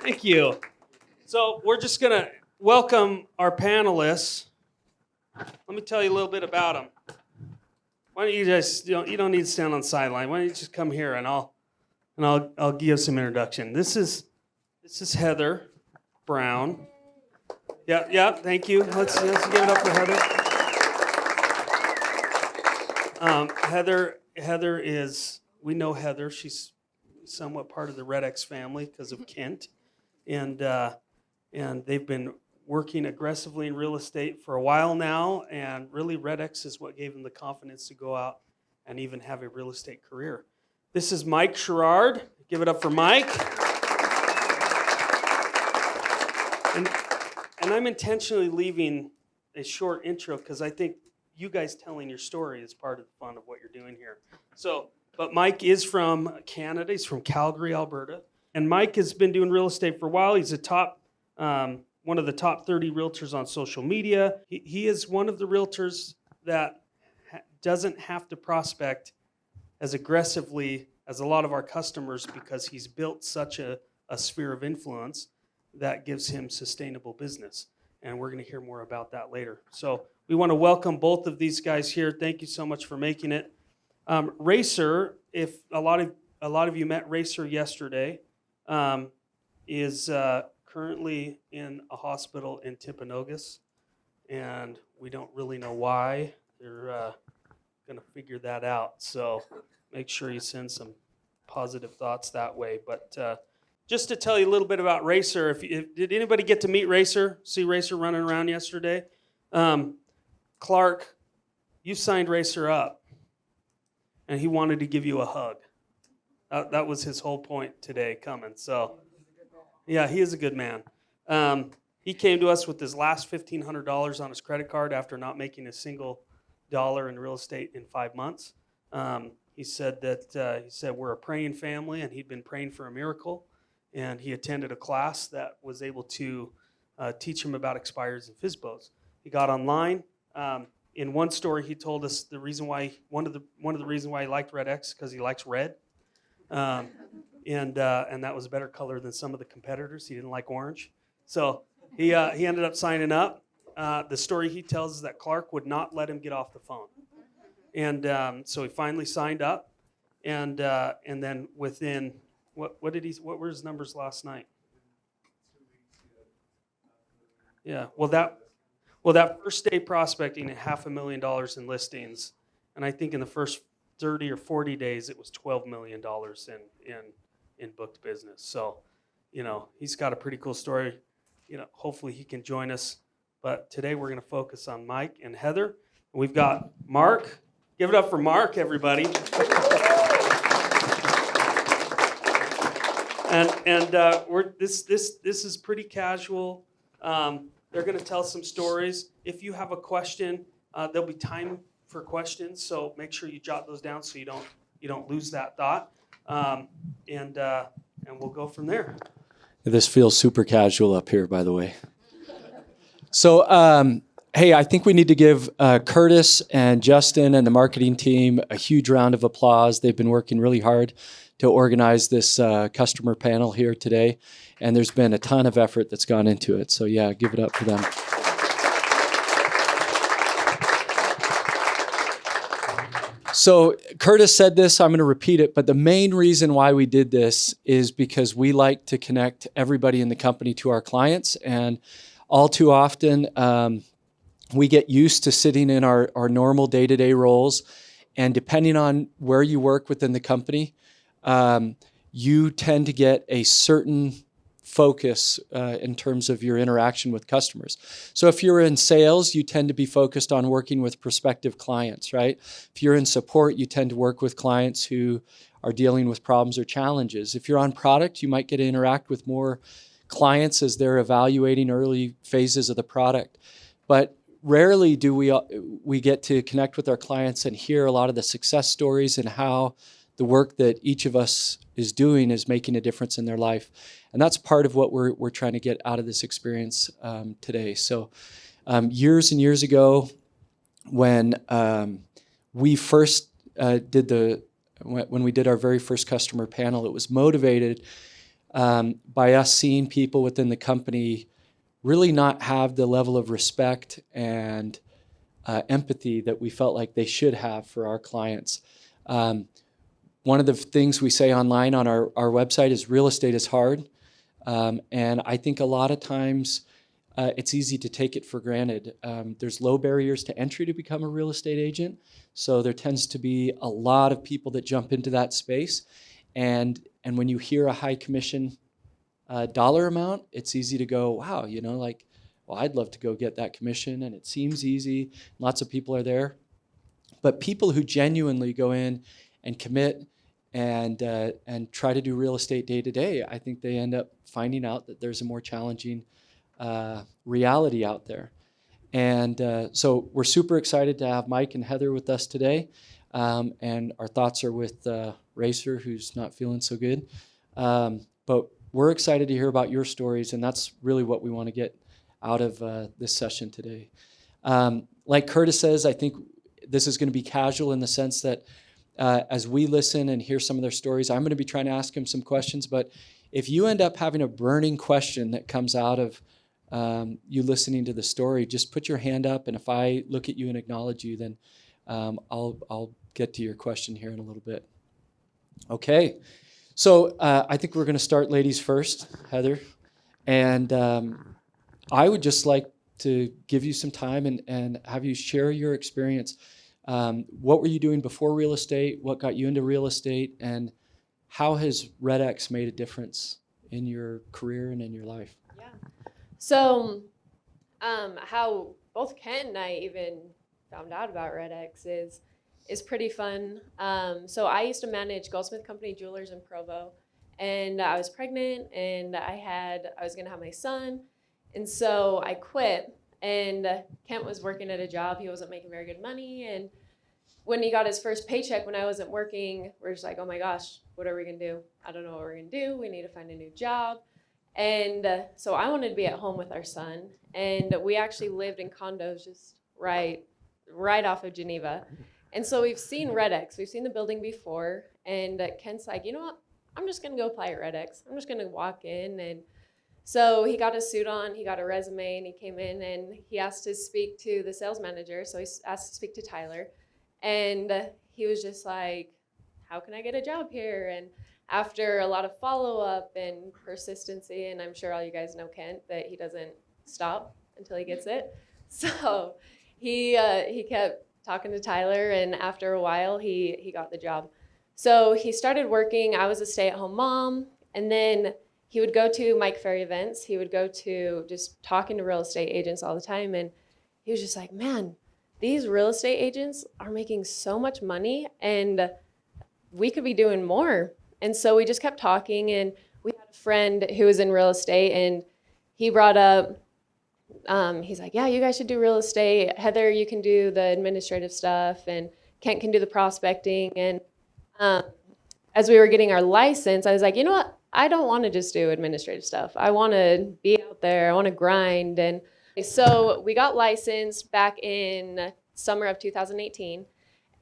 Thank you. So we're just going to welcome our panelists. Let me tell you a little bit about them. Why don't you just, you don't need to stand on the sideline. Why don't you just come here and I'll give some introduction. This is Heather Brown. Yeah, thank you. Let's give it up for Heather. Heather is, we know Heather. She's somewhat part of the REDX family because of Kent. And they've been working aggressively in real estate for a while now. And really, REDX is what gave them the confidence to go out and even have a real estate career. This is Mike Sherrard. Give it up for Mike. And I'm intentionally leaving a short intro because I think you guys telling your story is part of the fun of what you're doing here. But Mike is from Canada. He's from Calgary, Alberta. And Mike has been doing real estate for a while. He's one of the top 30 realtors on social media. He is one of the realtors that doesn't have to prospect as aggressively as a lot of our customers because he's built such a sphere of influence that gives him sustainable business. And we're going to hear more about that later. So we want to welcome both of these guys here. Thank you so much for making it. Racer, if a lot of you met Racer yesterday, is currently in a hospital in Timpanogos, and we don't really know why. They're going to figure that out. So make sure you send some positive thoughts that way. But just to tell you a little bit about Racer, did anybody get to meet Racer? See Racer running around yesterday? Clark, you signed Racer up, and he wanted to give you a hug. That was his whole point today coming. So, yeah, he is a good man. He came to us with his last $1,500 on his credit card after not making a single dollar in real estate in 5 months. He said we're a praying family, and he'd been praying for a miracle. And he attended a class that was able to teach him about expires and FSBOs. He got online. In one story, he told us one of the reasons why he liked REDX because he likes red, and that was a better color than some of the competitors. He didn't like orange, so he ended up signing up. The story he tells is that Clark would not let him get off the phone, and so he finally signed up, and then within what were his numbers last night? Yeah, well that first day prospecting at $500,000 in listings, and I think in the first 30 or 40 days it was $12 million in booked business. So, he's got a pretty cool story. Hopefully he can join us. But today we're going to focus on Mike and Heather. We've got Mark. Give it up for Mark, everybody. And this is pretty casual. They're going to tell some stories. If you have a question, there'll be time for questions. So make sure you jot those down so you don't lose that thought. And we'll go from there. This feels super casual up here, by the way. So, hey, I think we need to give Curtis and Justin and the marketing team a huge round of applause. They've been working really hard to organize this customer panel here today, and there's been a ton of effort that's gone into it. So, yeah, give it up for them. So Curtis said this, I'm going to repeat it, but the main reason why we did this is because we like to connect everybody in the company to our clients, and all too often we get used to sitting in our normal day-to-day roles, and depending on where you work within the company, you tend to get a certain focus in terms of your interaction with customers. So if you're in sales, you tend to be focused on working with prospective clients, right? If you're in support, you tend to work with clients who are dealing with problems or challenges. If you're on product, you might get to interact with more clients as they're evaluating early phases of the product. But rarely do we get to connect with our clients and hear a lot of the success stories and how the work that each of us is doing is making a difference in their life. And that's part of what we're trying to get out of this experience today. So years and years ago, when we first when we did our very first customer panel, it was motivated by us seeing people within the company really not have the level of respect and empathy that we felt like they should have for our clients. One of the things we say online on our website is real estate is hard. And I think a lot of times it's easy to take it for granted. There's low barriers to entry to become a real estate agent. So there tends to be a lot of people that jump into that space. And when you hear a high commission dollar amount, it's easy to go, wow, like, well, I'd love to go get that commission, and it seems easy. Lots of people are there. But people who genuinely go in and commit and try to do real estate day to day, I think they end up finding out that there's a more challenging reality out there. And so we're super excited to have Mike and Heather with us today. And our thoughts are with Racer, who's not feeling so good. But we're excited to hear about your stories, and that's really what we want to get out of this session today. Like Curtis says, I think this is going to be casual in the sense that as we listen and hear some of their stories, I'm going to be trying to ask him some questions. But if you end up having a burning question that comes out of you listening to the story, just put your hand up, and if I look at you and acknowledge you, then I'll get to your question here in a little bit. Okay, so I think we're going to start ladies first, Heather, and I would just like to give you some time and have you share your experience. What were you doing before real estate? What got you into real estate? And how has REDX made a difference in your career and in your life? Yeah. So how both Kent and I even found out about REDX is pretty fun. So I used to manage Goldsmith Company Jewelers in Provo, and I was pregnant, and I was going to have my son. And so I quit, and Kent was working at a job. He wasn't making very good money. And when he got his first paycheck when I wasn't working, we're just like, oh my gosh, what are we going to do? I don't know what we're going to do. We need to find a new job. And so I wanted to be at home with our son. And we actually lived in condos just right off of Geneva. And so we've seen REDX. We've seen the building before. And Kent's like, you know what? I'm just going to go apply at REDX. I'm just going to walk in. And so he got his suit on, he got a resume, and he came in, and he asked to speak to the sales manager. So he asked to speak to Tyler. And he was just like, how can I get a job here? And after a lot of follow-up and persistency, and I'm sure all you guys know Kent, that he doesn't stop until he gets it. So he kept talking to Tyler, and after a while, he got the job. So he started working. I was a stay-at-home mom, and then he would go to Mike Ferry events. He would go to just talking to real estate agents all the time, and he was just like, man, these real estate agents are making so much money, and we could be doing more. And so we just kept talking, and we had a friend who was in real estate, and he brought up, he's like, yeah, you guys should do real estate. Heather, you can do the administrative stuff, and Kent can do the prospecting. And as we were getting our license, I was like, you know what? I don't want to just do administrative stuff. I want to be out there. I want to grind. And so we got licensed back in summer of 2018,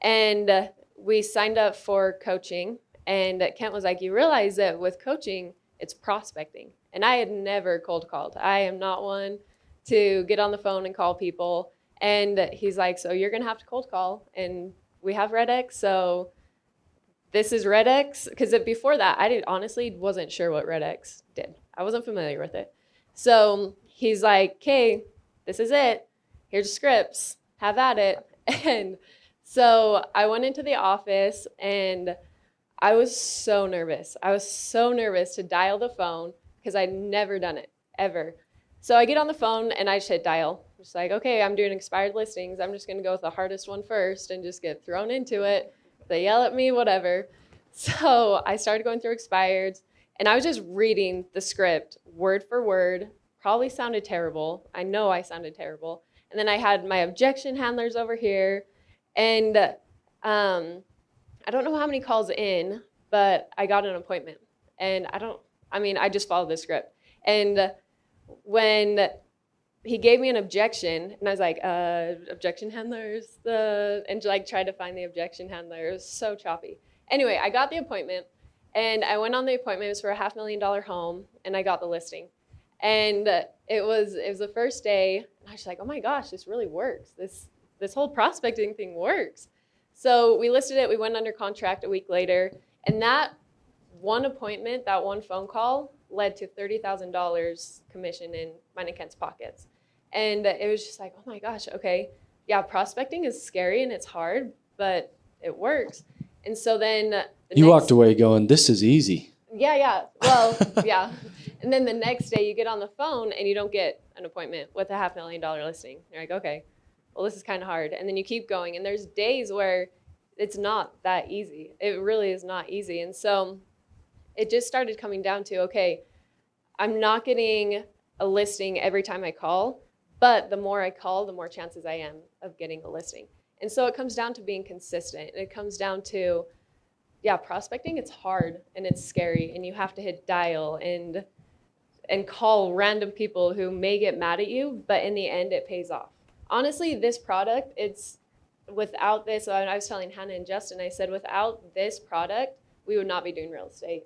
and we signed up for coaching. And Kent was like, you realize that with coaching, it's prospecting. And I had never cold called. I am not one to get on the phone and call people. And he's like, so you're going to have to cold call. And we have REDX, so this is REDX. Because before that, I honestly wasn't sure what REDX did. I wasn't familiar with it. So he's like, okay, this is it. Here's the scripts. Have at it. And so I went into the office, and I was so nervous. I was so nervous to dial the phone because I'd never done it, ever. So I get on the phone, and I just hit dial. I'm just like, okay, I'm doing expired listings. I'm just going to go with the hardest one first and just get thrown into it. They yell at me, whatever. So I started going through expireds, and I was just reading the script word for word. Probably sounded terrible. I know I sounded terrible. And then I had my objection handlers over here, and I don't know how many calls in, but I got an appointment. And I just followed the script. And when he gave me an objection, and I was like, objection handlers, and like tried to find the objection handler. It was so choppy. Anyway, I got the appointment, And I went on the appointment. It was for a $500,000 home, and I got the listing. And it was the first day, and I was just like, oh my gosh, this really works. This whole prospecting thing works. So we listed it. We went under contract a week later, and that one appointment, that one phone call, led to $30,000 commission in mine and Kent's pockets. And it was just like, oh my gosh, okay, yeah, prospecting is scary and it's hard, but it works. And so then You walked away going, this is easy. Yeah. Well, yeah. And then the next day you get on the phone and you don't get an appointment with a $500,000 listing. You're like, okay, well, this is kind of hard. And then you keep going. And there's days where it's not that easy. It really is not easy. And so it just started coming down to, okay, I'm not getting a listing every time I call, but the more I call, the more chances I am of getting a listing. And so it comes down to being consistent. It comes down to, yeah, prospecting, it's hard and it's scary, and you have to hit dial and call random people who may get mad at you, but in the end, it pays off. Honestly, this product, it's without this, I was telling Hannah and Justin, I said, without this product, we would not be doing real estate.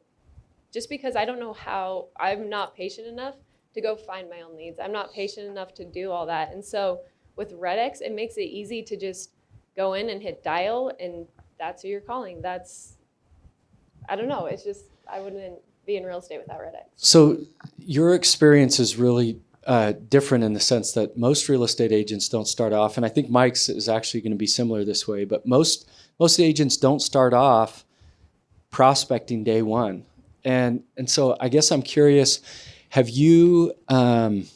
Just because I don't know how, I'm not patient enough to go find my own leads. I'm not patient enough to do all that. And so with REDX, it makes it easy to just go in and hit dial, and that's who you're calling. I don't know. It's just, I wouldn't be in real estate without REDX. So your experience is really different in the sense that most real estate agents don't start off, and I think Mike's is actually going to be similar this way, but most agents don't start off prospecting day one. And so I guess I'm curious, have you, and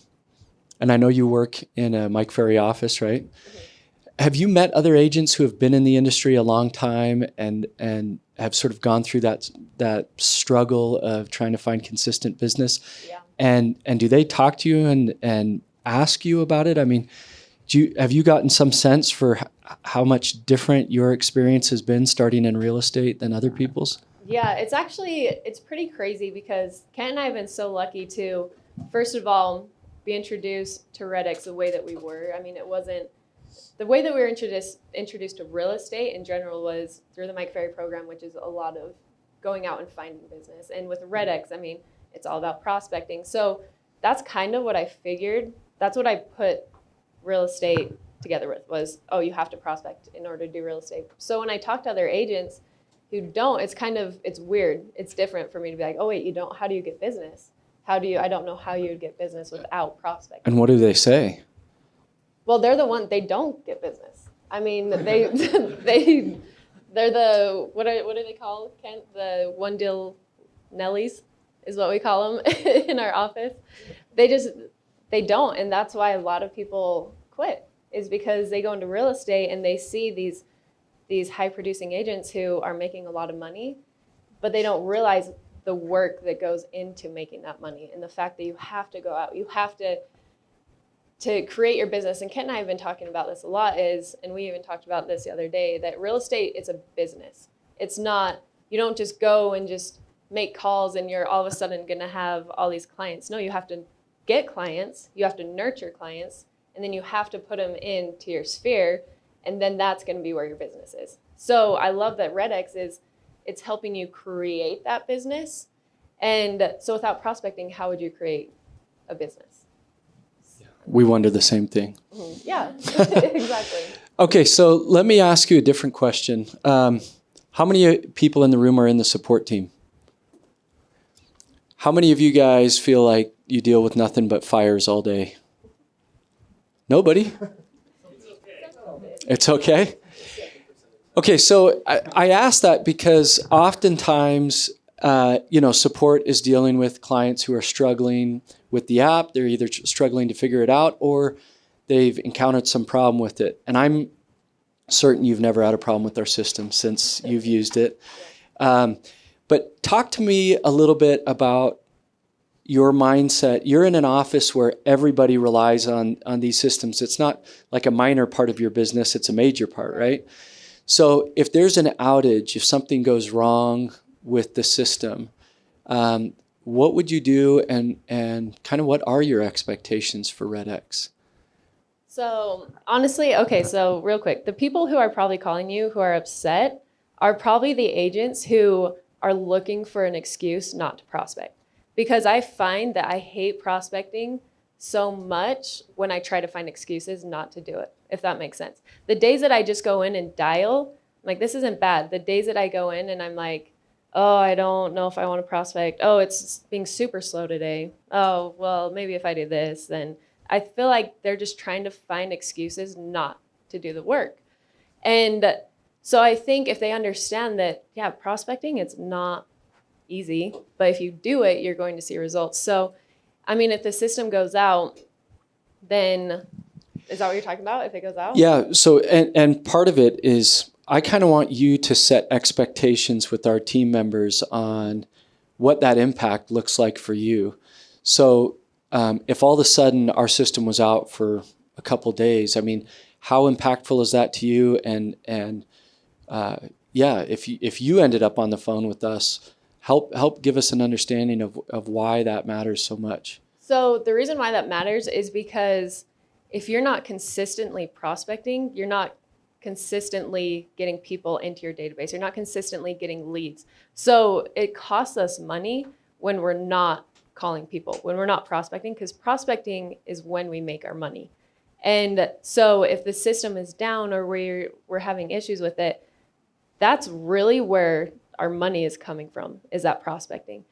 I know you work in a Mike Ferry office, right? Mm-hmm. Have you met other agents who have been in the industry a long time and have sort of gone through that struggle of trying to find consistent business? Yeah. And do they talk to you and ask you about it? I mean, have you gotten some sense for how much different your experience has been starting in real estate than other people's? Yeah, it's pretty crazy because Kent and I have been so lucky to, first of all, be introduced to REDX the way that we were. I mean, it wasn't, the way that we were introduced to real estate in general was through the Mike Ferry program, which is a lot of going out and finding business. And with REDX, I mean, it's all about prospecting. So that's kind of what I figured. That's what I put real estate together with was, oh, you have to prospect in order to do real estate. So when I talk to other agents who don't, it's weird. It's different for me to be like, oh, wait, you don't, how do you get business? I don't know how you would get business without prospecting. And what do they say? Well, they're the one, they don't get business. I mean, they're the, what do they call, Kent? The one deal Nellies is what we call them in our office. They don't. And that's why a lot of people quit, is because they go into real estate and they see these high producing agents who are making a lot of money, but they don't realize the work that goes into making that money and the fact that you have to go out, you have to create your business. And Kent and I have been talking about this a lot and we even talked about this the other day, that real estate is a business. It's not, you don't just go and just make calls and you're all of a sudden going to have all these clients. No, you have to get clients, you have to nurture clients, and then you have to put them into your sphere, and then that's going to be where your business is. So I love that REDX it's helping you create that business. And so without prospecting, how would you create a business? We wonder the same thing. Mm-hmm. Yeah, exactly. Okay, so let me ask you a different question. How many people in the room are in the support team? How many of you guys feel like you deal with nothing but fires all day? Nobody? It's okay? Okay, so I ask that because oftentimes, support is dealing with clients who are struggling with the app. They're either struggling to figure it out or they've encountered some problem with it. And I'm certain you've never had a problem with our system since you've used it. But talk to me a little bit about your mindset. You're in an office where everybody relies on these systems. It's not like a minor part of your business, it's a major part, right? So if there's an outage, if something goes wrong with the system, what would you do and kind of what are your expectations for REDX? So honestly, okay, so real quick, the people who are probably calling you who are upset are probably the agents who are looking for an excuse not to prospect. Because I find that I hate prospecting so much when I try to find excuses not to do it, if that makes sense. The days that I just go in and dial, like, this isn't bad. The days that I go in and I'm like, oh, I don't know if I want to prospect. Oh, it's being super slow today. Oh, well, maybe if I do this, then I feel like they're just trying to find excuses not to do the work. And so I think if they understand that, yeah, prospecting, it's not easy, but if you do it, you're going to see results. So, I mean, if the system goes out, then is that what you're talking about? If it goes out? Yeah. So, and part of it is I kind of want you to set expectations with our team members on what that impact looks like for you. So, if all of a sudden our system was out for a couple days, I mean, how impactful is that to you? And yeah, if you ended up on the phone with us, help give us an understanding of why that matters so much. So the reason why that matters is because if you're not consistently prospecting, you're not consistently getting people into your database. You're not consistently getting leads. So it costs us money when we're not calling people, when we're not prospecting, because prospecting is when we make our money. And so if the system is down or we're having issues with it, that's really where our money is coming from, is that prospecting.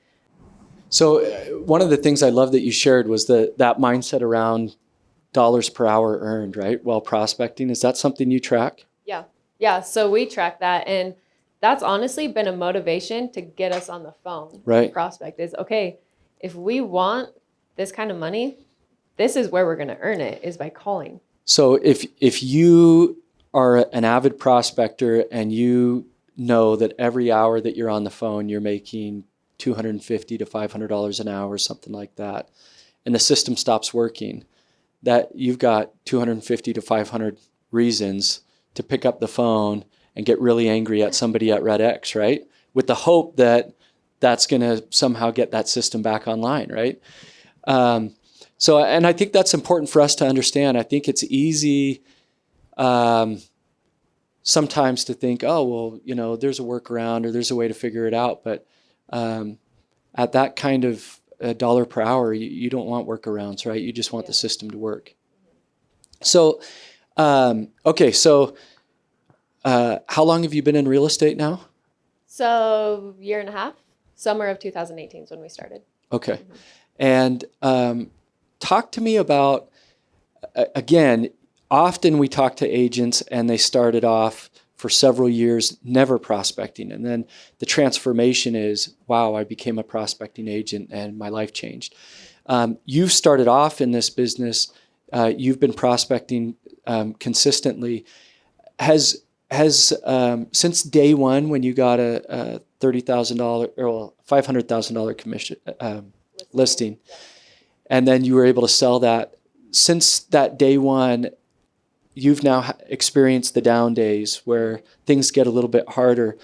So one of the things I love that you shared was that mindset around dollars per hour earned, right? While prospecting. Is that something you track? Yeah. Yeah. So we track that. And that's honestly been a motivation to get us on the phone. Right. Prospect is, okay, if we want this kind of money, this is where we're going to earn it, is by calling. So if you are an avid prospector and you know that every hour that you're on the phone, you're making $250 to $500 an hour, something like that, and the system stops working, that you've got 250 to 500 reasons to pick up the phone and get really angry at somebody at REDX, right? With the hope that that's going to somehow get that system back online, right? So, and I think that's important for us to understand. I think it's easy sometimes to think, oh, well, you know, there's a workaround or there's a way to figure it out. But at that kind of dollar per hour, you don't want workarounds, right? You just want the system to work. So, okay, so how long have you been in real estate now? So, year and a half. Summer of 2018 is when we started. Okay. And talk to me about, again, often we talk to agents and they started off for several years never prospecting. And then the transformation is, wow, I became a prospecting agent and my life changed. You've started off in this business. You've been prospecting consistently. Has since day one, when you got a $30,000 or $500,000 commission listing, and then you were able to sell that, since that day one, you've now experienced the down days where things get a little bit harder.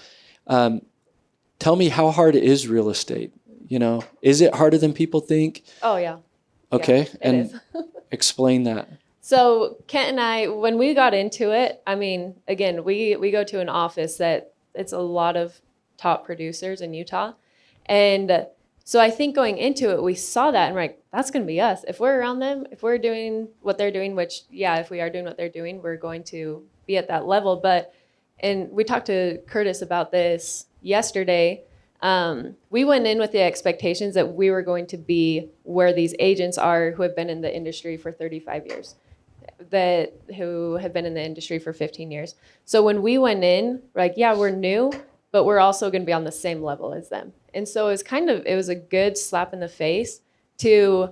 Tell me, how hard is real estate? You know, is it harder than people think? Oh, yeah. Okay. Yeah, and is. explain that. So Kent and I, when we got into it, I mean, again, we go to an office that it's a lot of top producers in Utah. And so I think going into it, we saw that and we're like, that's going to be us. If we're around them, if we're doing what they're doing, which, yeah, if we are doing what they're doing, we're going to be at that level. But, and we talked to Curtis about this yesterday. We went in with the expectations that we were going to be where these agents are who have been in the industry for 35 years, who have been in the industry for 15 years. So when we went in, we're like, yeah, we're new, but we're also going to be on the same level as them. And so it was a good slap in the face to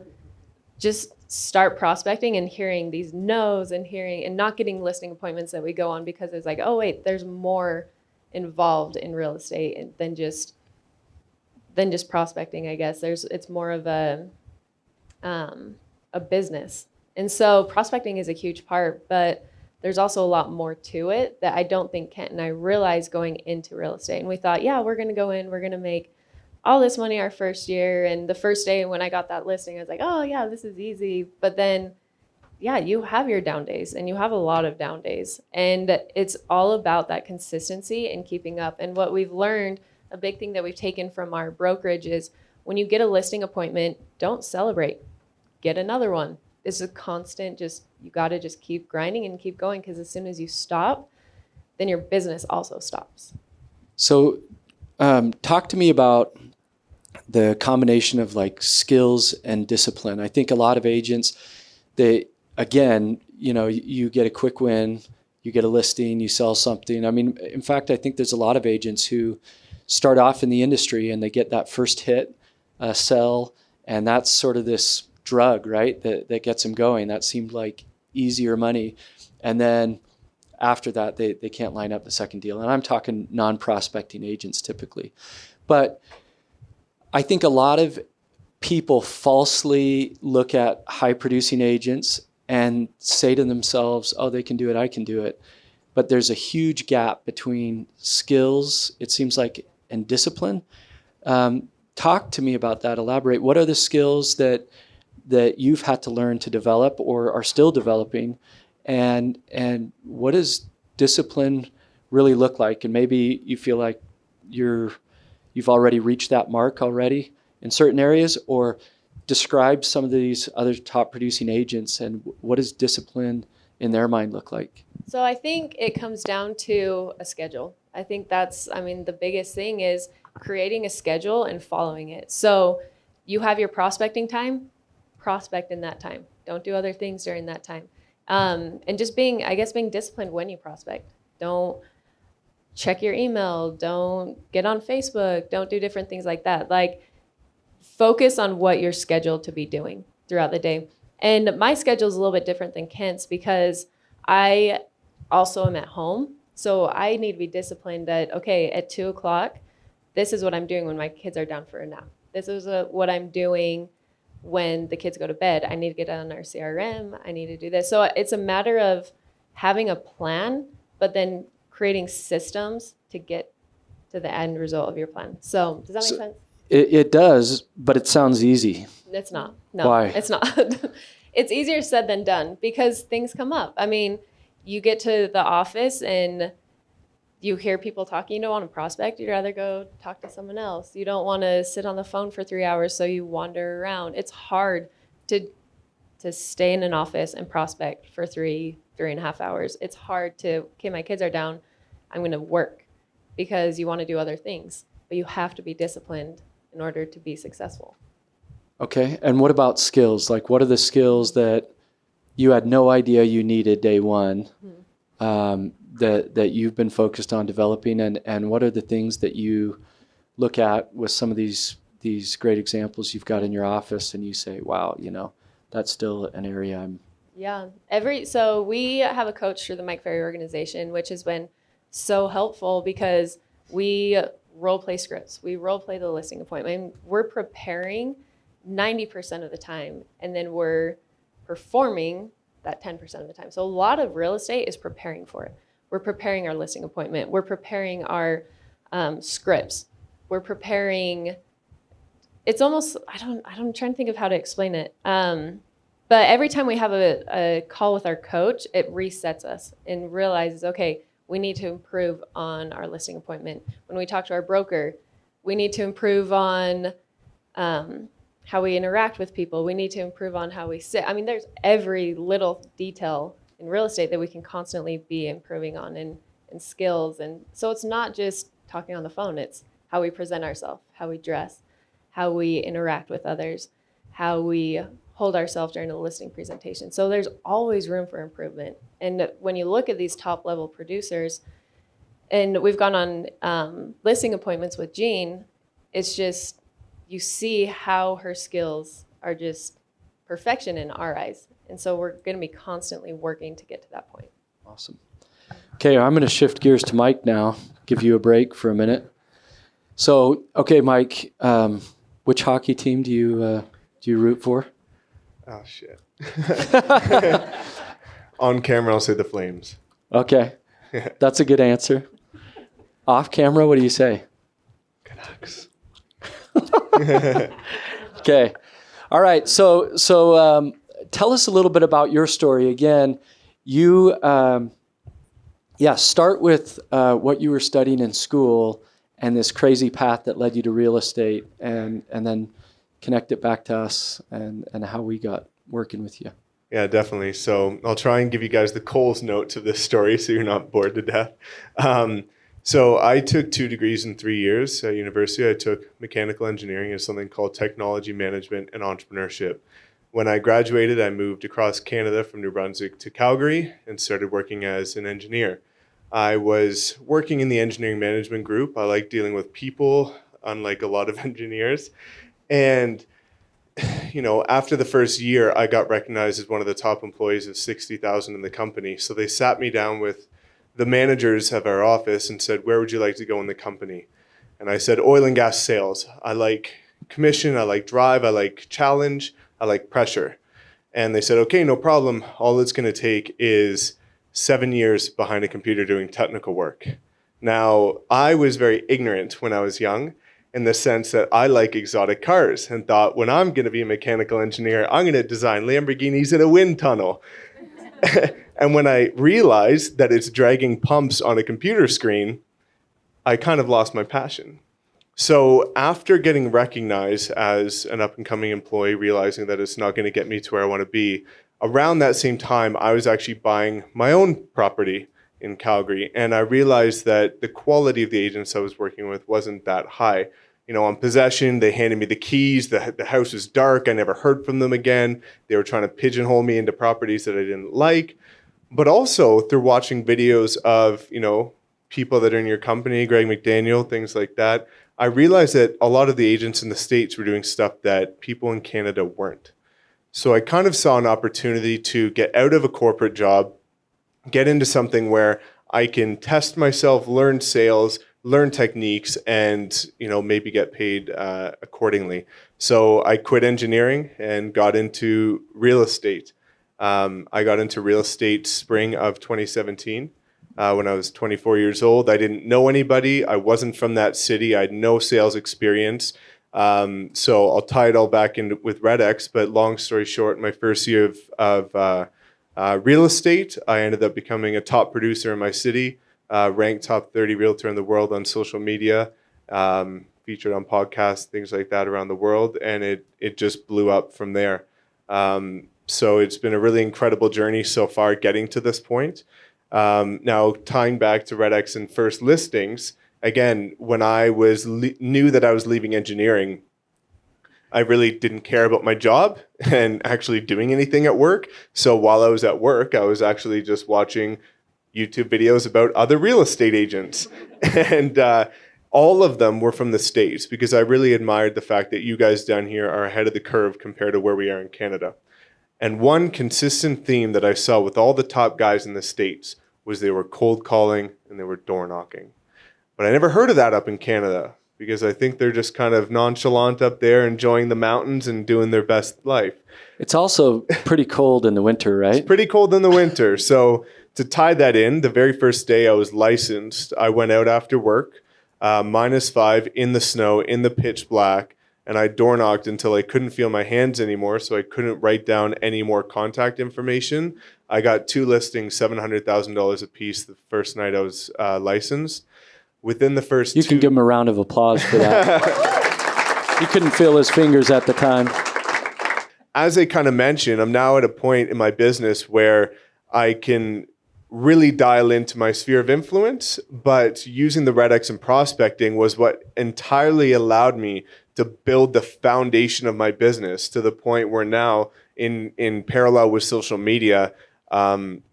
just start prospecting and hearing these no's and not getting listing appointments that we go on, because it's like, oh wait, there's more involved in real estate than just prospecting, I guess. It's more of a business. And so prospecting is a huge part, but there's also a lot more to it that I don't think Kent and I realized going into real estate. And we thought, yeah, we're going to go in, we're going to make all this money our first year. And the first day when I got that listing, I was like, oh yeah, this is easy. But then, yeah, you have your down days, and you have a lot of down days. And it's all about that consistency and keeping up. And what we've learned a big thing that we've taken from our brokerage is when you get a listing appointment, don't celebrate. Get another one. It's a constant, you got to just keep grinding and keep going, because as soon as you stop, then your business also stops. So talk to me about the combination of like skills and discipline. I think a lot of agents, again, you get a quick win, you get a listing, you sell something. I mean, in fact, I think there's a lot of agents who start off in the industry and they get that first hit, sell, and that's sort of this drug, right? That gets them going. That seemed like easier money. And then after that, they can't line up the second deal. And I'm talking non-prospecting agents typically. But I think a lot of people falsely look at high-producing agents and say to themselves, oh, they can do it, I can do it. But there's a huge gap between skills, it seems like, and discipline. Talk to me about that. Elaborate. What are the skills that you've had to learn to develop or are still developing? And what does discipline really look like? And maybe you feel like you've already reached that mark already in certain areas, or describe some of these other top producing agents and what does discipline in their mind look like? So I think it comes down to a schedule. I think the biggest thing is creating a schedule and following it. So you have your prospecting time, prospect in that time. Don't do other things during that time. And just being disciplined when you prospect. Don't check your email. Don't get on Facebook. Don't do different things like that. Like, focus on what you're scheduled to be doing throughout the day. And my schedule is a little bit different than Kent's because I also am at home. So I need to be disciplined that, okay, at 2:00, this is what I'm doing when my kids are down for a nap. This is what I'm doing when the kids go to bed. I need to get on our CRM. I need to do this. So it's a matter of having a plan, but then creating systems to get to the end result of your plan. So does that make sense? It does, but it sounds easy. It's not. No, Why? It's not. It's easier said than done because things come up. I mean, you get to the office and you hear people talking. You don't want to prospect. You'd rather go talk to someone else. You don't want to sit on the phone for 3 hours, so you wander around. It's hard to stay in an office and prospect for 3.5 hours. It's hard to, okay, my kids are down. I'm going to work because you want to do other things, but you have to be disciplined in order to be successful. Okay. And what about skills? Like, what are the skills that you had no idea you needed day one, that you've been focused on developing? And what are the things that you look at with some of these great examples you've got in your office and you say, wow, that's still an area I'm... Yeah. So we have a coach through the Mike Ferry organization, which has been so helpful because we role play scripts. We role play the listing appointment. We're preparing 90% of the time, and then we're performing that 10% of the time. So a lot of real estate is preparing for it. We're preparing our listing appointment. We're preparing our scripts. We're preparing, it's almost, I'm trying to think of how to explain it. But every time we have a call with our coach, it resets us and realizes, okay, we need to improve on our listing appointment. When we talk to our broker, we need to improve on how we interact with people. We need to improve on how we sit. I mean, there's every little detail in real estate that we can constantly be improving on and skills. And so it's not just talking on the phone. It's how we present ourselves, how we dress, how we interact with others, how we hold ourselves during a listing presentation. So there's always room for improvement. And when you look at these top level producers, and we've gone on listing appointments with Jean, it's just, you see how her skills are just perfection in our eyes. And so we're going to be constantly working to get to that point. Awesome. Okay, I'm going to shift gears to Mike now, give you a break for a minute. So, okay, Mike, which hockey team do you root for? Oh, shit. On camera, I'll say the Flames. Okay, that's a good answer. Off camera, what do you say? Canucks. Okay. All right. So tell us a little bit about your story. Again, you, start with what you were studying in school and this crazy path that led you to real estate, and then connect it back to us and how we got working with you. Yeah, definitely. So I'll try and give you guys the Coles notes of this story so you're not bored to death. So I took 2 degrees in 3 years at university. I took mechanical engineering and something called technology management and entrepreneurship. When I graduated, I moved across Canada from New Brunswick to Calgary and started working as an engineer. I was working in the engineering management group. I like dealing with people, unlike a lot of engineers. And after the first year, I got recognized as one of the top employees of 60,000 in the company. So they sat me down with the managers of our office and said, where would you like to go in the company? And I said, oil and gas sales. I like commission, I like drive, I like challenge, I like pressure. And they said, okay, no problem. All it's going to take is 7 years behind a computer doing technical work. Now, I was very ignorant when I was young, in the sense that I like exotic cars and thought, when I'm going to be a mechanical engineer, I'm going to design Lamborghinis in a wind tunnel. And when I realized that it's dragging pumps on a computer screen, I kind of lost my passion. So after getting recognized as an up-and-coming employee, realizing that it's not going to get me to where I want to be, around that same time, I was actually buying my own property in Calgary. And I realized that the quality of the agents I was working with wasn't that high. On possession, they handed me the keys. The house was dark. I never heard from them again. They were trying to pigeonhole me into properties that I didn't like. But also through watching videos of, people that are in your company, Greg McDaniel, things like that, I realized that a lot of the agents in the States were doing stuff that people in Canada weren't. So I kind of saw an opportunity to get out of a corporate job, get into something where I can test myself, learn sales, learn techniques, and maybe get paid accordingly. So I quit engineering and got into real estate. I got into real estate spring of 2017 when I was 24 years old. I didn't know anybody. I wasn't from that city. I had no sales experience. So I'll tie it all back in with REDX. But long story short, my first year of real estate, I ended up becoming a top producer in my city, ranked top 30 realtor in the world on social media, featured on podcasts, things like that around the world. And it just blew up from there. So it's been a really incredible journey so far getting to this point. Now, tying back to REDX and first listings, again, when I knew that I was leaving engineering, I really didn't care about my job and actually doing anything at work. So while I was at work, I was actually just watching YouTube videos about other real estate agents. And all of them were from the States, because I really admired the fact that you guys down here are ahead of the curve compared to where we are in Canada. And one consistent theme that I saw with all the top guys in the States was they were cold calling and they were door knocking. But I never heard of that up in Canada, because I think they're just kind of nonchalant up there, enjoying the mountains and doing their best life. It's also pretty cold in the winter, right? It's pretty cold in the winter. So to tie that in, the very first day I was licensed, I went out after work, -5 in the snow, in the pitch black, and I door knocked until I couldn't feel my hands anymore, so I couldn't write down any more contact information. I got 2 listings, $700,000 a piece the first night I was licensed. Within the first You can give him a round of applause for that. He couldn't feel his fingers at the time. As I kind of mentioned, I'm now at a point in my business where I can really dial into my sphere of influence, but using the REDX and prospecting was what entirely allowed me to build the foundation of my business to the point where now, in parallel with social media,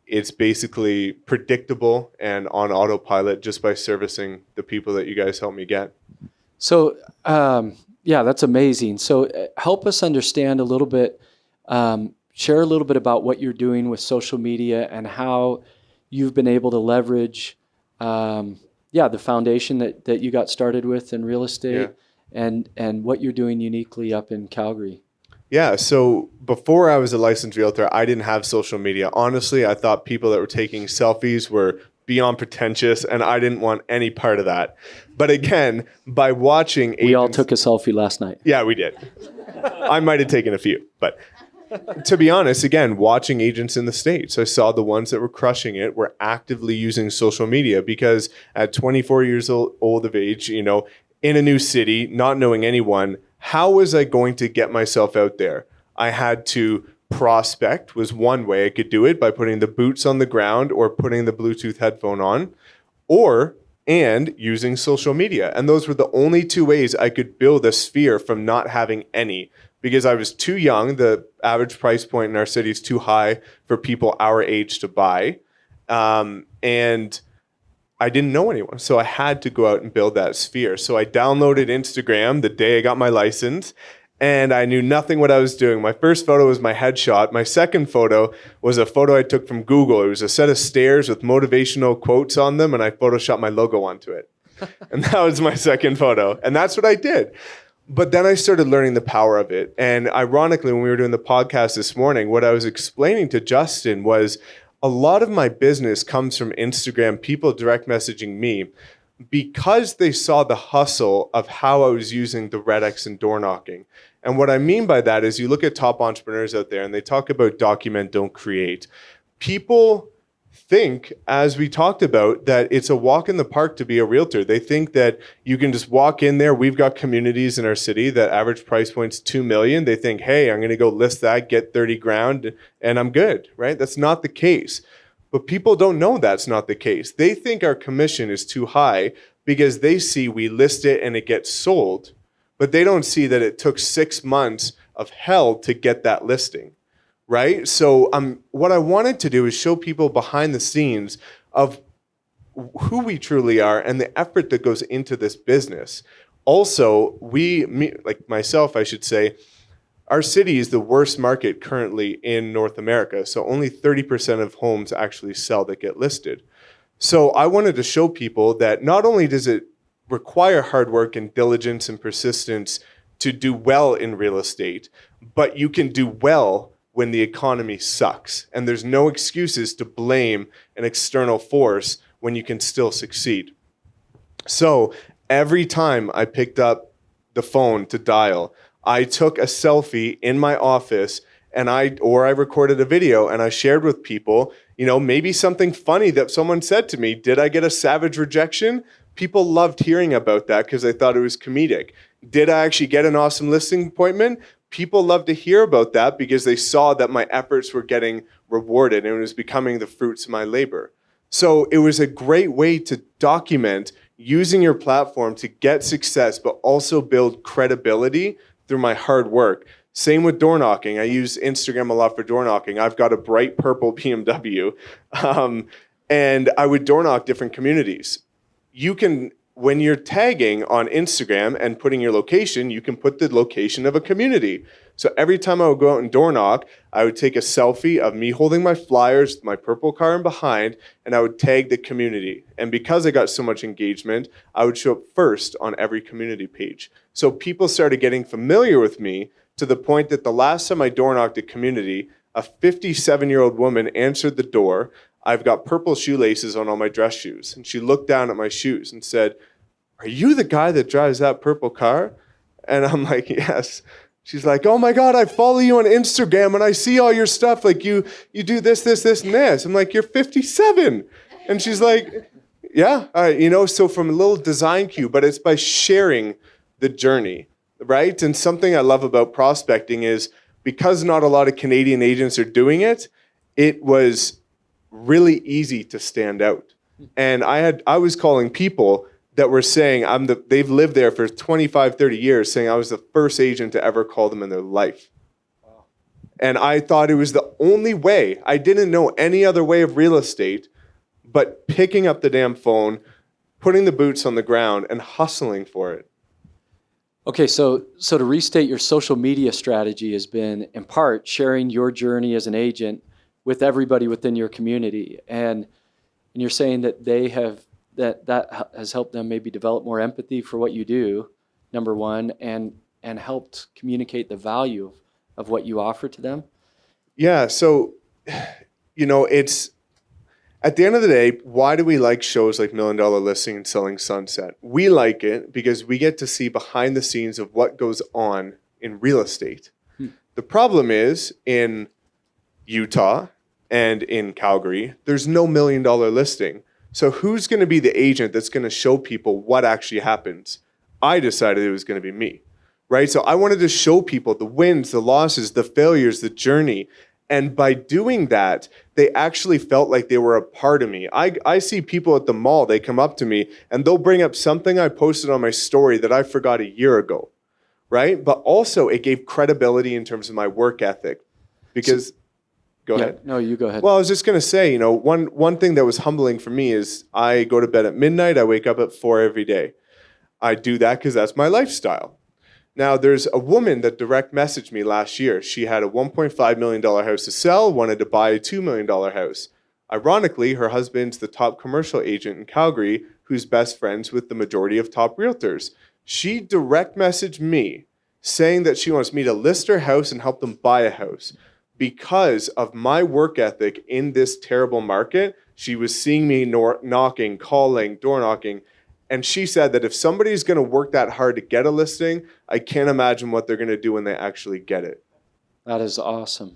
it's basically predictable and on autopilot just by servicing the people that you guys help me get. So, that's amazing. So help us understand a little bit, share a little bit about what you're doing with social media and how you've been able to leverage, the foundation that you got started with in real estate, and what you're doing uniquely up in Calgary. Yeah, so before I was a licensed realtor, I didn't have social media. Honestly, I thought people that were taking selfies were beyond pretentious, and I didn't want any part of that. But again, by watching agents... We all took a selfie last night. Yeah, we did. I might have taken a few, but to be honest, again, watching agents in the States, I saw the ones that were crushing it were actively using social media, because at 24 years old of age, you know, in a new city, not knowing anyone, how was I going to get myself out there? I had to prospect, was one way I could do it, by putting the boots on the ground or putting the Bluetooth headphone on, and using social media. And those were the only two ways I could build a sphere from not having any, because I was too young. The average price point in our city is too high for people our age to buy. And I didn't know anyone. So I had to go out and build that sphere. So I downloaded Instagram the day I got my license, and I knew nothing what I was doing. My first photo was my headshot. My second photo was a photo I took from Google. It was a set of stairs with motivational quotes on them, and I photoshopped my logo onto it. And that was my second photo. And that's what I did. But then I started learning the power of it. And ironically, when we were doing the podcast this morning, what I was explaining to Justin was a lot of my business comes from Instagram, people direct messaging me, because they saw the hustle of how I was using the REDX and door knocking. And what I mean by that is, you look at top entrepreneurs out there and they talk about document, don't create. People think, as we talked about, that it's a walk in the park to be a realtor. They think that you can just walk in there. We've got communities in our city that average price point's $2 million. They think, hey, I'm going to go list that, get 30 grand, and I'm good, right? That's not the case. But people don't know that's not the case. They think our commission is too high because they see we list it and it gets sold, but they don't see that it took 6 months of hell to get that listing, right? So what I wanted to do is show people behind the scenes of who we truly are and the effort that goes into this business. Also, like myself, I should say, our city is the worst market currently in North America. So only 30% of homes actually sell that get listed. So I wanted to show people that not only does it require hard work and diligence and persistence to do well in real estate, but you can do well when the economy sucks. And there's no excuses to blame an external force when you can still succeed. So every time I picked up the phone to dial, I took a selfie in my office and I recorded a video and I shared with people, you know, maybe something funny that someone said to me. Did I get a savage rejection? People loved hearing about that because they thought it was comedic. Did I actually get an awesome listing appointment? People loved to hear about that because they saw that my efforts were getting rewarded and it was becoming the fruits of my labor. So it was a great way to document using your platform to get success, but also build credibility through my hard work. Same with door knocking. I use Instagram a lot for door knocking. I've got a bright purple BMW, and I would door knock different communities. You can, when you're tagging on Instagram and putting your location, you can put the location of a community. So every time I would go out and door knock, I would take a selfie of me holding my flyers, my purple car in behind, and I would tag the community. And because I got so much engagement, I would show up first on every community page. So people started getting familiar with me to the point that the last time I door knocked a community, a 57-year-old woman answered the door. I've got purple shoelaces on all my dress shoes. And she looked down at my shoes and said, "Are you the guy that drives that purple car?" And I'm like, "Yes." She's like, "Oh my God, I follow you on Instagram and I see all your stuff. Like you do this, this, this, and this." I'm like, "You're 57. And she's like, "Yeah." So from a little design cue, but it's by sharing the journey, right? And something I love about prospecting is because not a lot of Canadian agents are doing it, it was really easy to stand out. And I was calling people that were saying they've lived there for 25, 30 years, saying I was the first agent to ever call them in their life. Wow. And I thought it was the only way. I didn't know any other way of real estate, but picking up the damn phone, putting the boots on the ground and hustling for it. Okay, so to restate, your social media strategy has been, in part, sharing your journey as an agent with everybody within your community. And you're saying that that has helped them maybe develop more empathy for what you do, number one, and helped communicate the value of what you offer to them? Yeah, so, it's, at the end of the day, why do we like shows like $1 Million Listing and Selling Sunset? We like it because we get to see behind the scenes of what goes on in real estate. The problem is in Utah and in Calgary, there's no $1 million listing. So who's going to be the agent that's going to show people what actually happens? I decided it was going to be me, right? So I wanted to show people the wins, the losses, the failures, the journey. And by doing that, they actually felt like they were a part of me. I see people at the mall, they come up to me and they'll bring up something I posted on my story that I forgot a year ago, right? But also it gave credibility in terms of my work ethic because, go ahead. No, you go ahead. Well, I was just going to say, one thing that was humbling for me is I go to bed at midnight, I wake up at 4 every day. I do that because that's my lifestyle. Now, there's a woman that direct messaged me last year. She had a $1.5 million house to sell, wanted to buy a $2 million house. Ironically, her husband's the top commercial agent in Calgary who's best friends with the majority of top realtors. She direct messaged me saying that she wants me to list her house and help them buy a house. Because of my work ethic in this terrible market, she was seeing me knocking, calling, door knocking. And she said that if somebody's going to work that hard to get a listing, I can't imagine what they're going to do when they actually get it. That is awesome.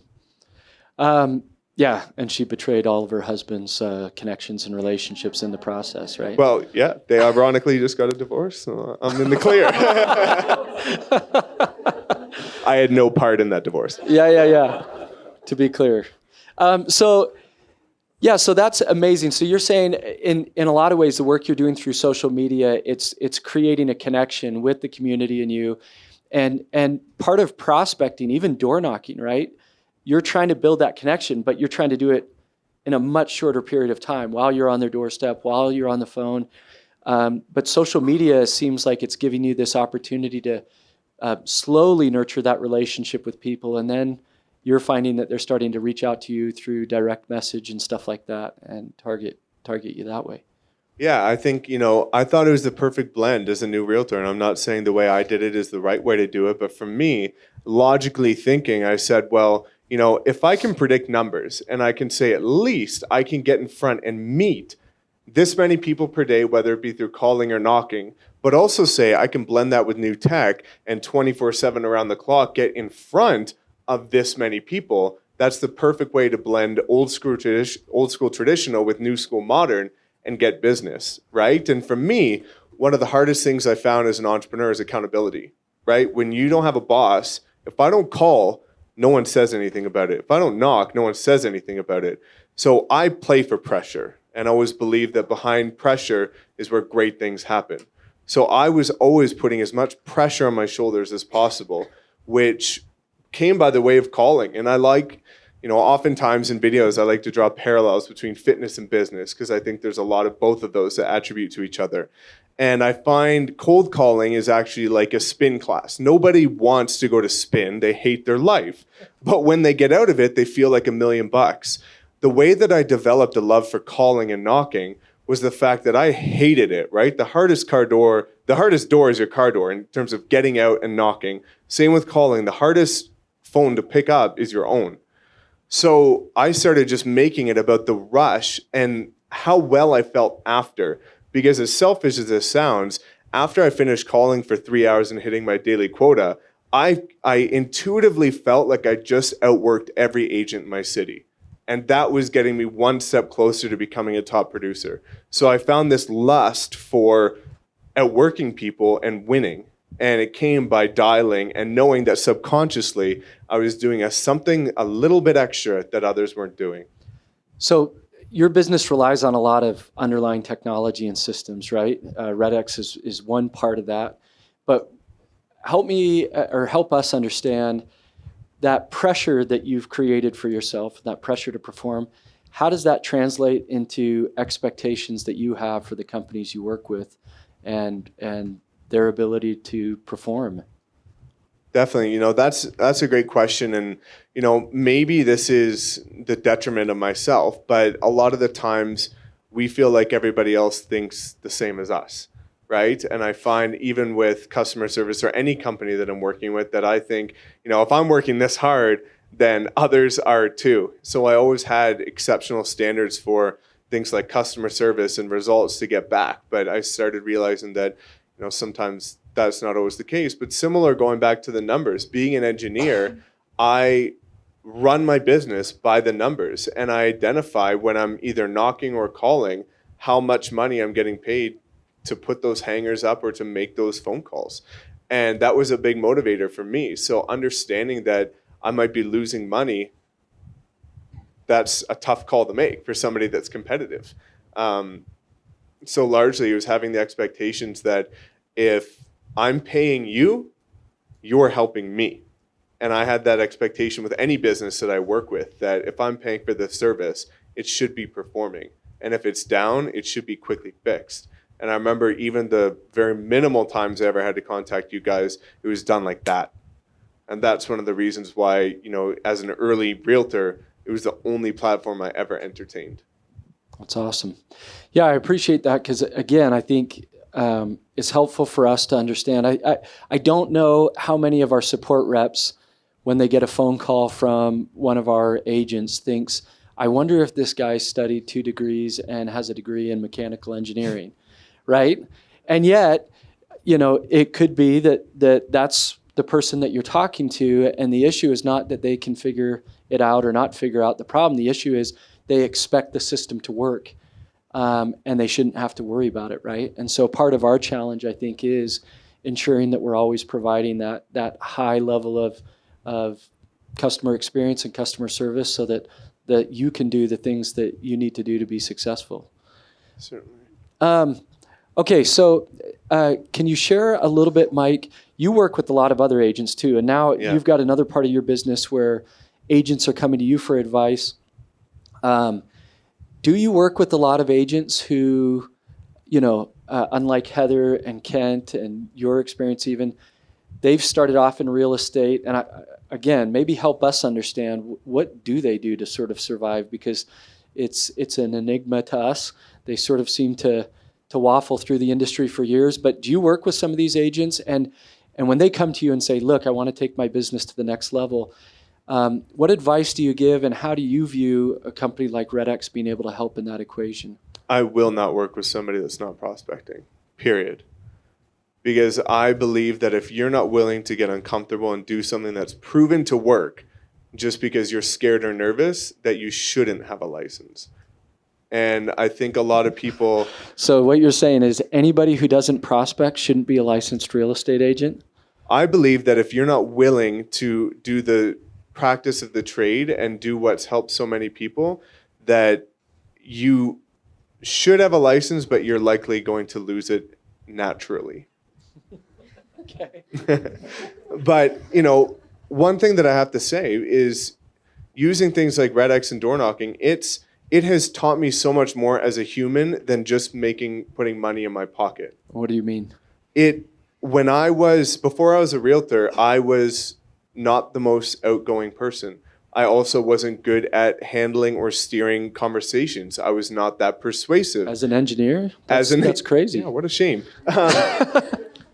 Yeah, and she betrayed all of her husband's connections and relationships in the process, right? Well, yeah, they ironically just got a divorce, so I'm in the clear. I had no part in that divorce. Yeah. To be clear. So that's amazing. So you're saying in a lot of ways, the work you're doing through social media, it's creating a connection with the community and you, and part of prospecting, even door knocking, right? You're trying to build that connection, but you're trying to do it in a much shorter period of time while you're on their doorstep, while you're on the phone. But social media seems like it's giving you this opportunity to slowly nurture that relationship with people, and then you're finding that they're starting to reach out to you through direct message and stuff like that and target you that way. Yeah, I think, I thought it was the perfect blend as a new realtor. And I'm not saying the way I did it is the right way to do it. But for me, logically thinking, I said, well, if I can predict numbers and I can say at least I can get in front and meet this many people per day, whether it be through calling or knocking, but also say I can blend that with new tech and 24/7 around the clock, get in front of this many people, that's the perfect way to blend old school traditional with new school modern and get business, right? And for me, one of the hardest things I found as an entrepreneur is accountability, right? When you don't have a boss, if I don't call, no one says anything about it. If I don't knock, no one says anything about it. So I play for pressure and always believe that behind pressure is where great things happen. So I was always putting as much pressure on my shoulders as possible, which came by the way of calling. And I like, oftentimes in videos, I like to draw parallels between fitness and business because I think there's a lot of both of those that attribute to each other. And I find cold calling is actually like a spin class. Nobody wants to go to spin. They hate their life. But when they get out of it, they feel like $1 million. The way that I developed a love for calling and knocking was the fact that I hated it, right? The hardest door is your car door in terms of getting out and knocking. Same with calling. The hardest phone to pick up is your own. So I started just making it about the rush and how well I felt after. Because as selfish as this sounds, after I finished calling for 3 hours and hitting my daily quota, I intuitively felt like I just outworked every agent in my city. And that was getting me one step closer to becoming a top producer. So I found this lust for outworking people and winning. And it came by dialing and knowing that subconsciously I was doing something a little bit extra that others weren't doing. So your business relies on a lot of underlying technology and systems, right? REDX is one part of that. But help us understand that pressure that you've created for yourself, that pressure to perform. How does that translate into expectations that you have for the companies you work with and their ability to perform? Definitely. That's a great question. And, maybe this is the detriment of myself, but a lot of the times we feel like everybody else thinks the same as us, right? And I find even with customer service or any company that I'm working with that I think, if I'm working this hard, then others are too. So I always had exceptional standards for things like customer service and results to get back. But I started realizing that, sometimes that's not always the case. But similar, going back to the numbers, being an engineer, I run my business by the numbers, and I identify when I'm either knocking or calling how much money I'm getting paid to put those hangers up or to make those phone calls. And that was a big motivator for me. So understanding that I might be losing money, that's a tough call to make for somebody that's competitive. So largely it was having the expectations that if I'm paying you, you're helping me. And I had that expectation with any business that I work with, that if I'm paying for the service, it should be performing. And if it's down, it should be quickly fixed. And I remember even the very minimal times I ever had to contact you guys, it was done like that. And that's one of the reasons why, you know, as an early realtor, it was the only platform I ever entertained. That's awesome. Yeah, I appreciate that because, again, I think it's helpful for us to understand. I don't know how many of our support reps, when they get a phone call from one of our agents, thinks, I wonder if this guy studied 2 degrees and has a degree in mechanical engineering, right? And yet, you know, it could be that's the person that you're talking to, and the issue is not that they can figure it out or not figure out the problem. The issue is they expect the system to work, and they shouldn't have to worry about it, right? And so part of our challenge, I think, is ensuring that we're always providing that high level of customer experience and customer service so that you can do the things that you need to do to be successful. Certainly. Okay, so can you share a little bit, Mike? You work with a lot of other agents too, and now you've got another part of your business where agents are coming to you for advice. Do you work with a lot of agents who, you know, unlike Heather and Kent and your experience even, they've started off in real estate, and again, maybe help us understand what do they do to sort of survive, because it's an enigma to us. They sort of seem to waffle through the industry for years. But do you work with some of these agents, and when they come to you and say, look, I want to take my business to the next level, what advice do you give, and how do you view a company like REDX being able to help in that equation? I will not work with somebody that's not prospecting, period. Because I believe that if you're not willing to get uncomfortable and do something that's proven to work just because you're scared or nervous, that you shouldn't have a license. And I think a lot of people... So what you're saying is anybody who doesn't prospect shouldn't be a licensed real estate agent? I believe that if you're not willing to do the practice of the trade and do what's helped so many people, that you should have a license, but you're likely going to lose it naturally. Okay. But, you know, one thing that I have to say is using things like REDX and door knocking, it has taught me so much more as a human than just putting money in my pocket. What do you mean? Before I was a realtor, I was not the most outgoing person. I also wasn't good at handling or steering conversations. I was not that persuasive. As an engineer? That's crazy. Yeah, what a shame.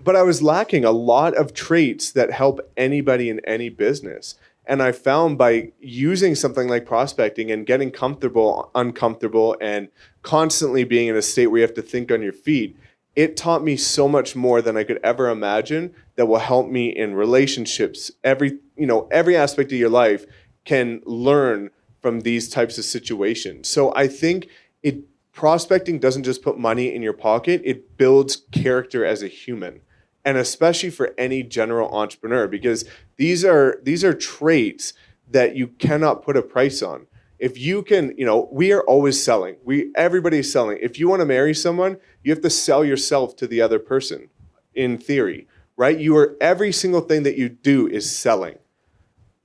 But I was lacking a lot of traits that help anybody in any business. And I found by using something like prospecting and getting comfortable, uncomfortable, and constantly being in a state where you have to think on your feet, it taught me so much more than I could ever imagine that will help me in relationships. Every aspect of your life can learn from these types of situations. So I think prospecting doesn't just put money in your pocket, it builds character as a human. And especially for any general entrepreneur, because these are traits that you cannot put a price on. If you can, we are always selling. Everybody's selling. If you want to marry someone, you have to sell yourself to the other person, in theory, right? Every single thing that you do is selling.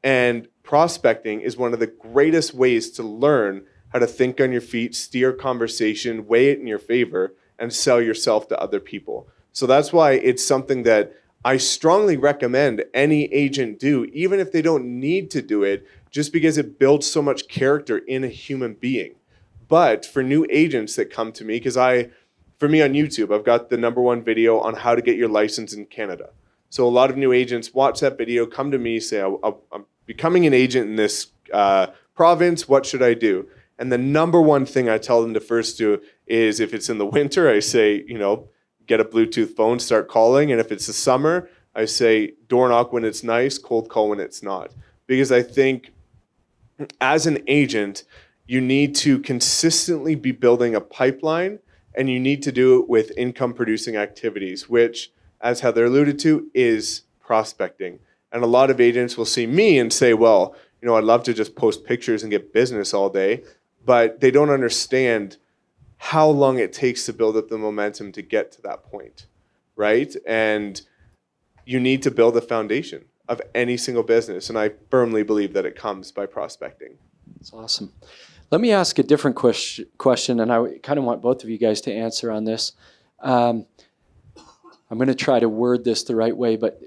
And prospecting is one of the greatest ways to learn how to think on your feet, steer conversation, weigh it in your favor, and sell yourself to other people. So that's why it's something that I strongly recommend any agent do, even if they don't need to do it, just because it builds so much character in a human being. But for new agents that come to me, for me on YouTube, I've got the #1 video on how to get your license in Canada. So a lot of new agents watch that video, come to me, say, I'm becoming an agent in this province, what should I do? And the #1 thing I tell them to first do is, if it's in the winter, I say, get a Bluetooth phone, start calling. And if it's the summer, I say door knock when it's nice, cold call when it's not. because I think as an agent, you need to consistently be building a pipeline, and you need to do it with income producing activities, which, as Heather alluded to, is prospecting. And a lot of agents will see me and say, well, I'd love to just post pictures and get business all day, but they don't understand how long it takes to build up the momentum to get to that point, right? And you need to build a foundation of any single business. And I firmly believe that it comes by prospecting. That's awesome. Let me ask a different question, and I kind of want both of you guys to answer on this. I'm going to try to word this the right way, but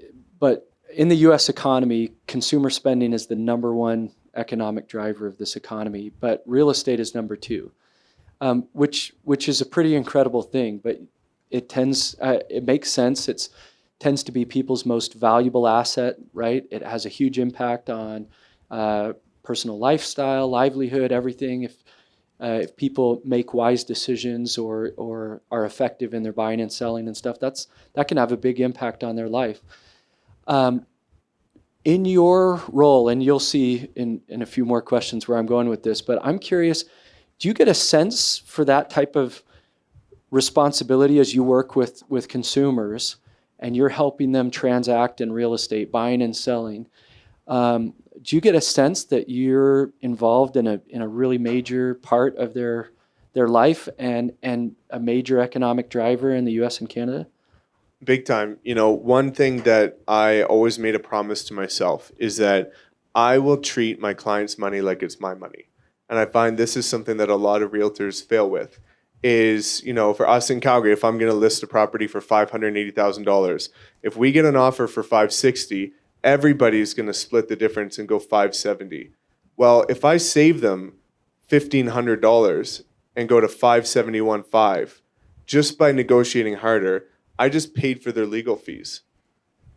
in the U.S. economy, consumer spending is the number one economic driver of this economy, but real estate is number two, which is a pretty incredible thing. But it makes sense. It tends to be people's most valuable asset, right? It has a huge impact on personal lifestyle, livelihood, everything. If people make wise decisions or are effective in their buying and selling and stuff, that can have a big impact on their life. In your role, and you'll see in a few more questions where I'm going with this, but I'm curious, do you get a sense for that type of responsibility as you work with consumers and you're helping them transact in real estate, buying and selling? Do you get a sense that you're involved in a really major part of their life and a major economic driver in the U.S. and Canada? Big time. One thing that I always made a promise to myself is that I will treat my clients' money like it's my money. And I find this is something that a lot of realtors fail with is, for us in Calgary, if I'm going to list a property for $580,000, if we get an offer for $560,000, everybody's going to split the difference and go $570,000. Well, if I save them $1,500 and go to $571,500 just by negotiating harder, I just paid for their legal fees.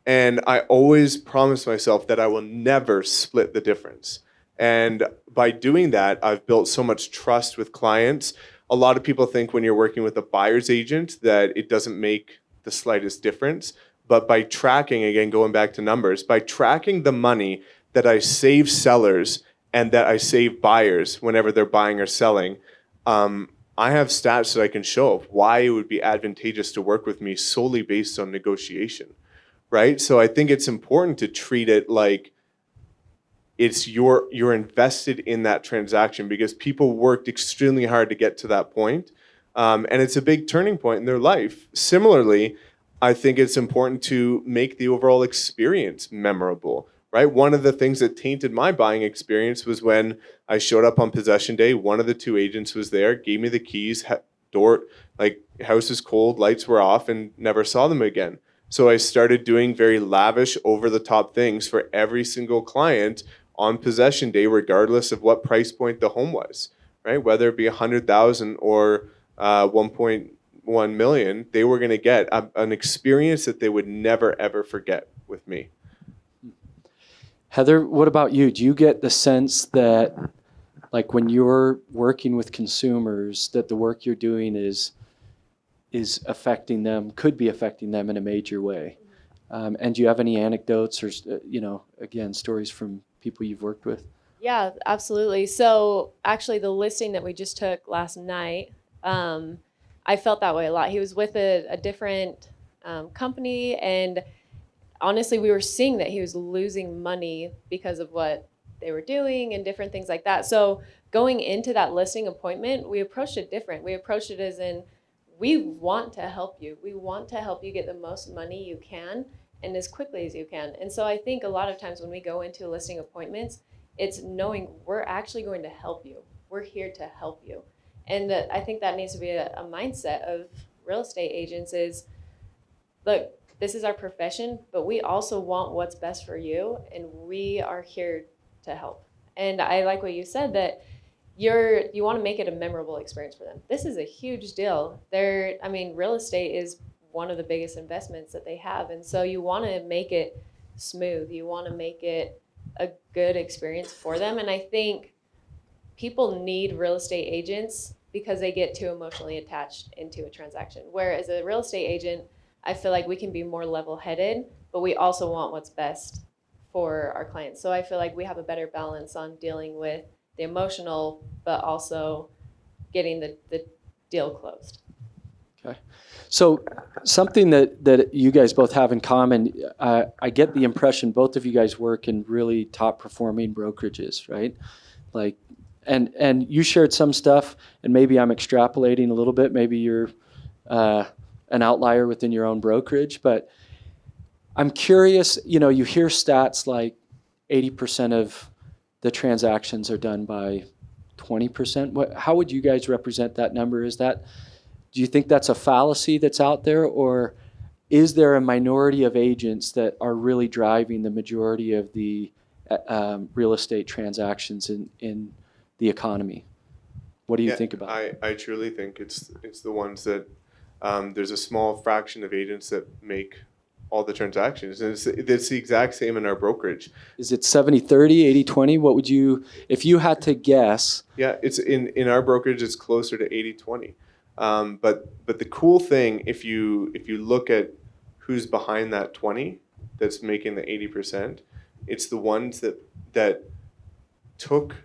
And I always promise myself that I will never split the difference. And by doing that, I've built so much trust with clients. A lot of people think when you're working with a buyer's agent that it doesn't make the slightest difference. But by tracking, again, going back to numbers, by tracking the money that I save sellers and that I save buyers whenever they're buying or selling, I have stats that I can show of why it would be advantageous to work with me solely based on negotiation, right? So I think it's important to treat it like it's you're invested in that transaction because people worked extremely hard to get to that point. And it's a big turning point in their life. Similarly, I think it's important to make the overall experience memorable, right? One of the things that tainted my buying experience was when I showed up on possession day, one of the two agents was there, gave me the keys, house is cold, lights were off, and never saw them again. So I started doing very lavish, over-the-top things for every single client on possession day, regardless of what price point the home was, right? Whether it be $100,000 or 1.1 million, they were going to get an experience that they would never, ever forget with me. Heather, what about you? Do you get the sense that, like, when you're working with consumers, that the work you're doing is affecting them, could be affecting them in a major way? And do you have any anecdotes or, again, stories from people you've worked with? Yeah, absolutely. So actually the listing that we just took last night, I felt that way a lot. He was with a different company, and honestly, we were seeing that he was losing money because of what they were doing and different things like that. So going into that listing appointment, we approached it different. We approached it as in, we want to help you. We want to help you get the most money you can and as quickly as you can. And so I think a lot of times when we go into listing appointments, it's knowing we're actually going to help you. We're here to help you. And I think that needs to be a mindset of real estate agents is, look, this is our profession, but we also want what's best for you, and we are here to help. And I like what you said, that you want to make it a memorable experience for them. This is a huge deal. Real estate is one of the biggest investments that they have, and so you want to make it smooth. You want to make it a good experience for them. And I think people need real estate agents because they get too emotionally attached into a transaction. Whereas a real estate agent, I feel like we can be more level-headed, but we also want what's best for our clients. So I feel like we have a better balance on dealing with the emotional, but also getting the deal closed. Okay. So something that you guys both have in common, I get the impression both of you guys work in really top performing brokerages, right? Like, and you shared some stuff, and maybe I'm extrapolating a little bit. Maybe you're an outlier within your own brokerage, but I'm curious, you hear stats like 80% of the transactions are done by 20%. How would you guys represent that number? Do you think that's a fallacy that's out there, or is there a minority of agents that are really driving the majority of the real estate transactions in the economy? What do you think about it? I truly think it's the ones that there's a small fraction of agents that make all the transactions, and it's the exact same in our brokerage. Is it 70-30, 80-20? What would you, if you had to guess? Yeah, it's in our brokerage, it's closer to 80-20. But the cool thing, if you look at who's behind that 20 that's making the 80%, it's the ones that took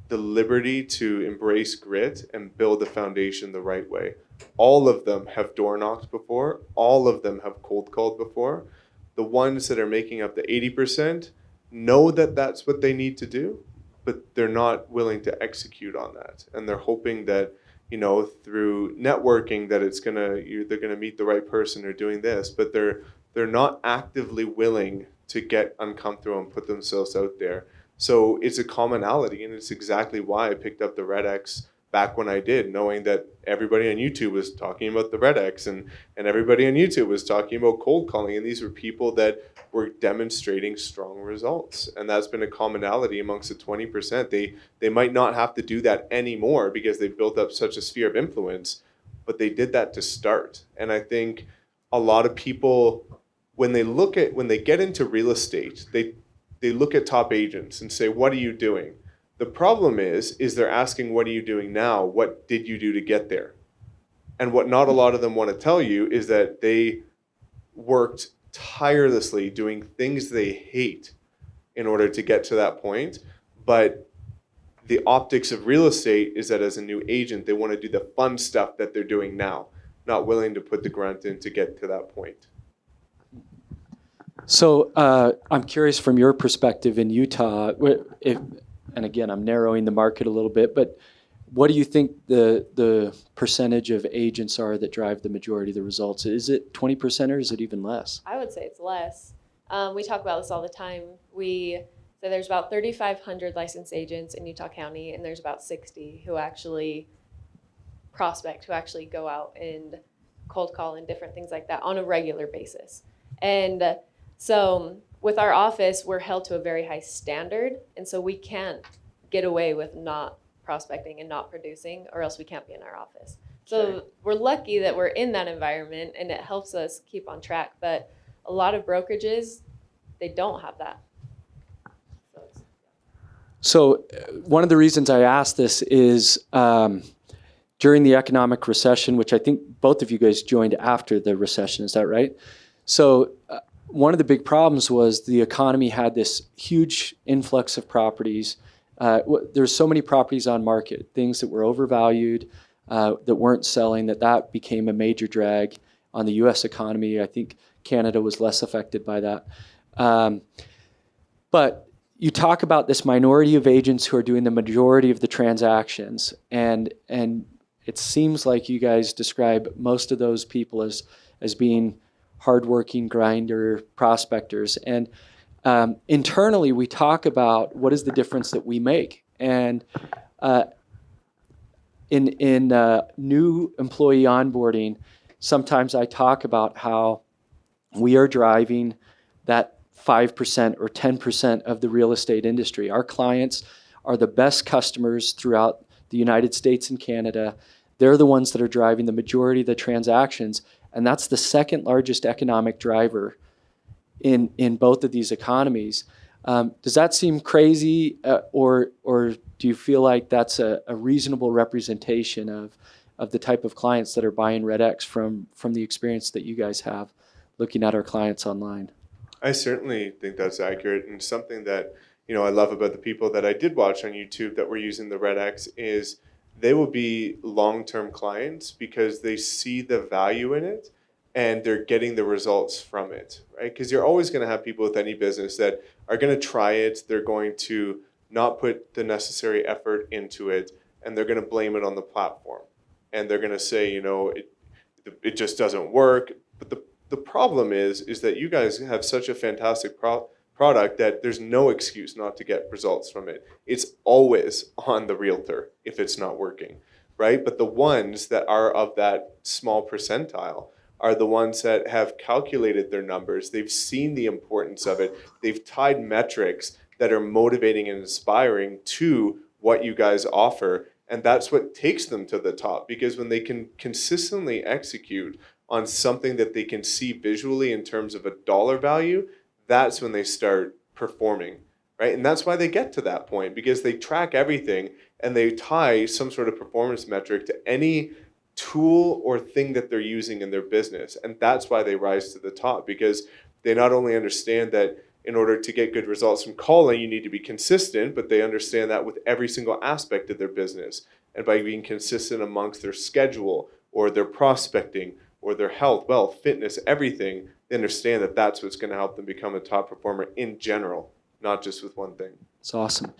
the liberty to embrace grit and build the foundation the right way. All of them have door knocked before. All of them have cold called before. The ones that are making up the 80% know that that's what they need to do, but they're not willing to execute on that. And they're hoping that, through networking that they're gonna meet the right person or doing this, but they're not actively willing to get uncomfortable and put themselves out there. So it's a commonality, and it's exactly why I picked up the REDX back when I did, knowing that everybody on YouTube was talking about the REDX and everybody on YouTube was talking about cold calling, and these were people that were demonstrating strong results. And that's been a commonality amongst the 20%. They might not have to do that anymore because they've built up such a sphere of influence, but they did that to start. And I think a lot of people, when they get into real estate, they look at top agents and say, what are you doing? The problem is they're asking, what are you doing now? What did you do to get there? And what not a lot of them want to tell you is that they worked tirelessly doing things they hate in order to get to that point. But the optics of real estate is that as a new agent, they want to do the fun stuff that they're doing now, not willing to put the grunt in to get to that point. So I'm curious from your perspective in Utah, and again, I'm narrowing the market a little bit, but what do you think the percentage of agents are that drive the majority of the results? Is it 20% or is it even less? I would say it's less. We talk about this all the time. We say there's about 3,500 licensed agents in Utah County, and there's about 60 who actually prospect, who actually go out and cold call and different things like that on a regular basis. And so with our office, we're held to a very high standard, and so we can't get away with not prospecting and not producing, or else we can't be in our office. So we're lucky that we're in that environment, and it helps us keep on track. But a lot of brokerages, they don't have that. So one of the reasons I asked this is during the economic recession, which I think both of you guys joined after the recession, is that right? So one of the big problems was the economy had this huge influx of properties. There's so many properties on market, things that were overvalued, that weren't selling, that became a major drag on the U.S. economy. I think Canada was less affected by that. But you talk about this minority of agents who are doing the majority of the transactions, and it seems like you guys describe most of those people as being hardworking grinder prospectors. And internally, we talk about what is the difference that we make. And in new employee onboarding, sometimes I talk about how we are driving that 5% or 10% of the real estate industry. Our clients are the best customers throughout the United States and Canada. They're the ones that are driving the majority of the transactions, and that's the second largest economic driver in both of these economies. Does that seem crazy, or do you feel like that's a reasonable representation of the type of clients that are buying REDX from the experience that you guys have looking at our clients online? I certainly think that's accurate, and something that I love about the people that I did watch on YouTube that were using the REDX is they will be long-term clients because they see the value in it and they're getting the results from it, right? Because you're always going to have people with any business that are going to try it, they're going to not put the necessary effort into it, and they're going to blame it on the platform, and they're going to say, it just doesn't work. But the problem is that you guys have such a fantastic product that there's no excuse not to get results from it. It's always on the realtor if it's not working, right? But the ones that are of that small percentile are the ones that have calculated their numbers. They've seen the importance of it. They've tied metrics that are motivating and inspiring to what you guys offer. And that's what takes them to the top, because when they can consistently execute on something that they can see visually in terms of a dollar value, that's when they start performing, right? And that's why they get to that point, because they track everything and they tie some sort of performance metric to any tool or thing that they're using in their business. And that's why they rise to the top, because they not only understand that in order to get good results from calling, you need to be consistent, but they understand that with every single aspect of their business. And by being consistent amongst their schedule or their prospecting or their health, wealth, fitness, everything, they understand that that's what's going to help them become a top performer in general, not just with one thing. It's awesome.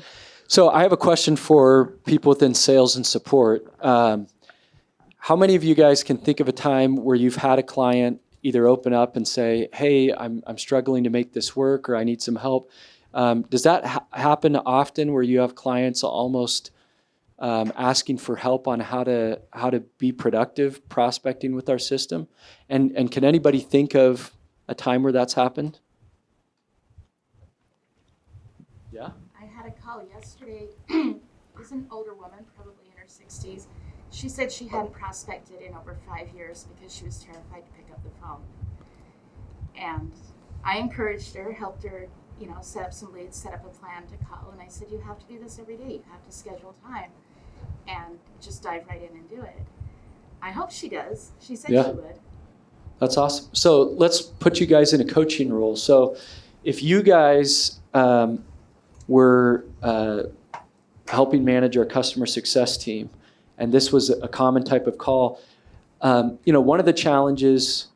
So I have a question for people within sales and support. How many of you guys can think of a time where you've had a client either open up and say, hey, I'm struggling to make this work, or I need some help? Does that happen often, where you have clients almost asking for help on how to be productive prospecting with our system? And can anybody think of a time where that's happened? Yeah? I had a call yesterday. It was an older woman, probably in her 60s. She said she hadn't prospected in over 5 years because she was terrified to pick up the phone. And I encouraged her, helped her, set up some leads, set up a plan to call. And I said, you have to do this every day. You have to schedule time and just dive right in and do it. I hope she does. She said she would. That's awesome. So let's put you guys in a coaching role. So if you guys were helping manage our customer success team, and this was a common type of call, one of the challenges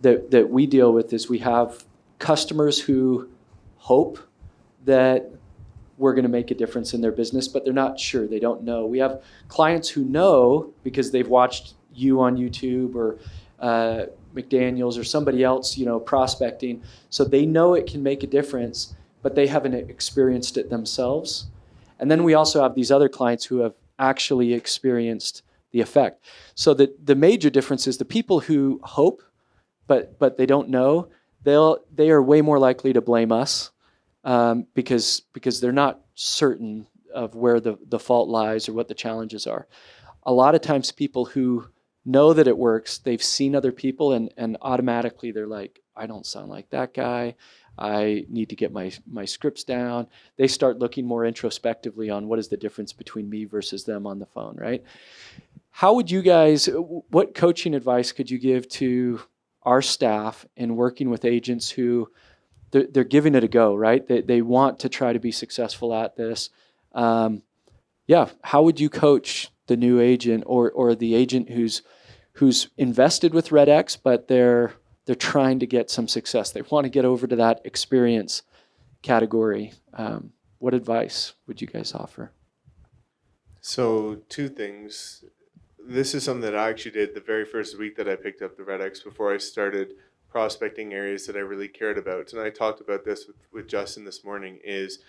that we deal with is we have customers who hope that we're going to make a difference in their business, but they're not sure. They don't know. We have clients who know because they've watched you on YouTube or McDaniels or somebody else, prospecting. So they know it can make a difference, but they haven't experienced it themselves. And then we also have these other clients who have actually experienced the effect. So the major difference is the people who hope, but they don't know, they are way more likely to blame us because they're not certain of where the fault lies or what the challenges are. A lot of times people who know that it works, they've seen other people and automatically they're like, I don't sound like that guy. I need to get my scripts down. They start looking more introspectively on what is the difference between me versus them on the phone, right? How would you guys, what coaching advice could you give to our staff in working with agents who they're giving it a go, right? They want to try to be successful at this. How would you coach the new agent or the agent who's invested with REDX, but they're trying to get some success. They want to get over to that experience category. What advice would you guys offer? So 2 things. This is something that I actually did the very first week that I picked up the REDX before I started prospecting areas that I really cared about. And I talked about this with Justin this morning, is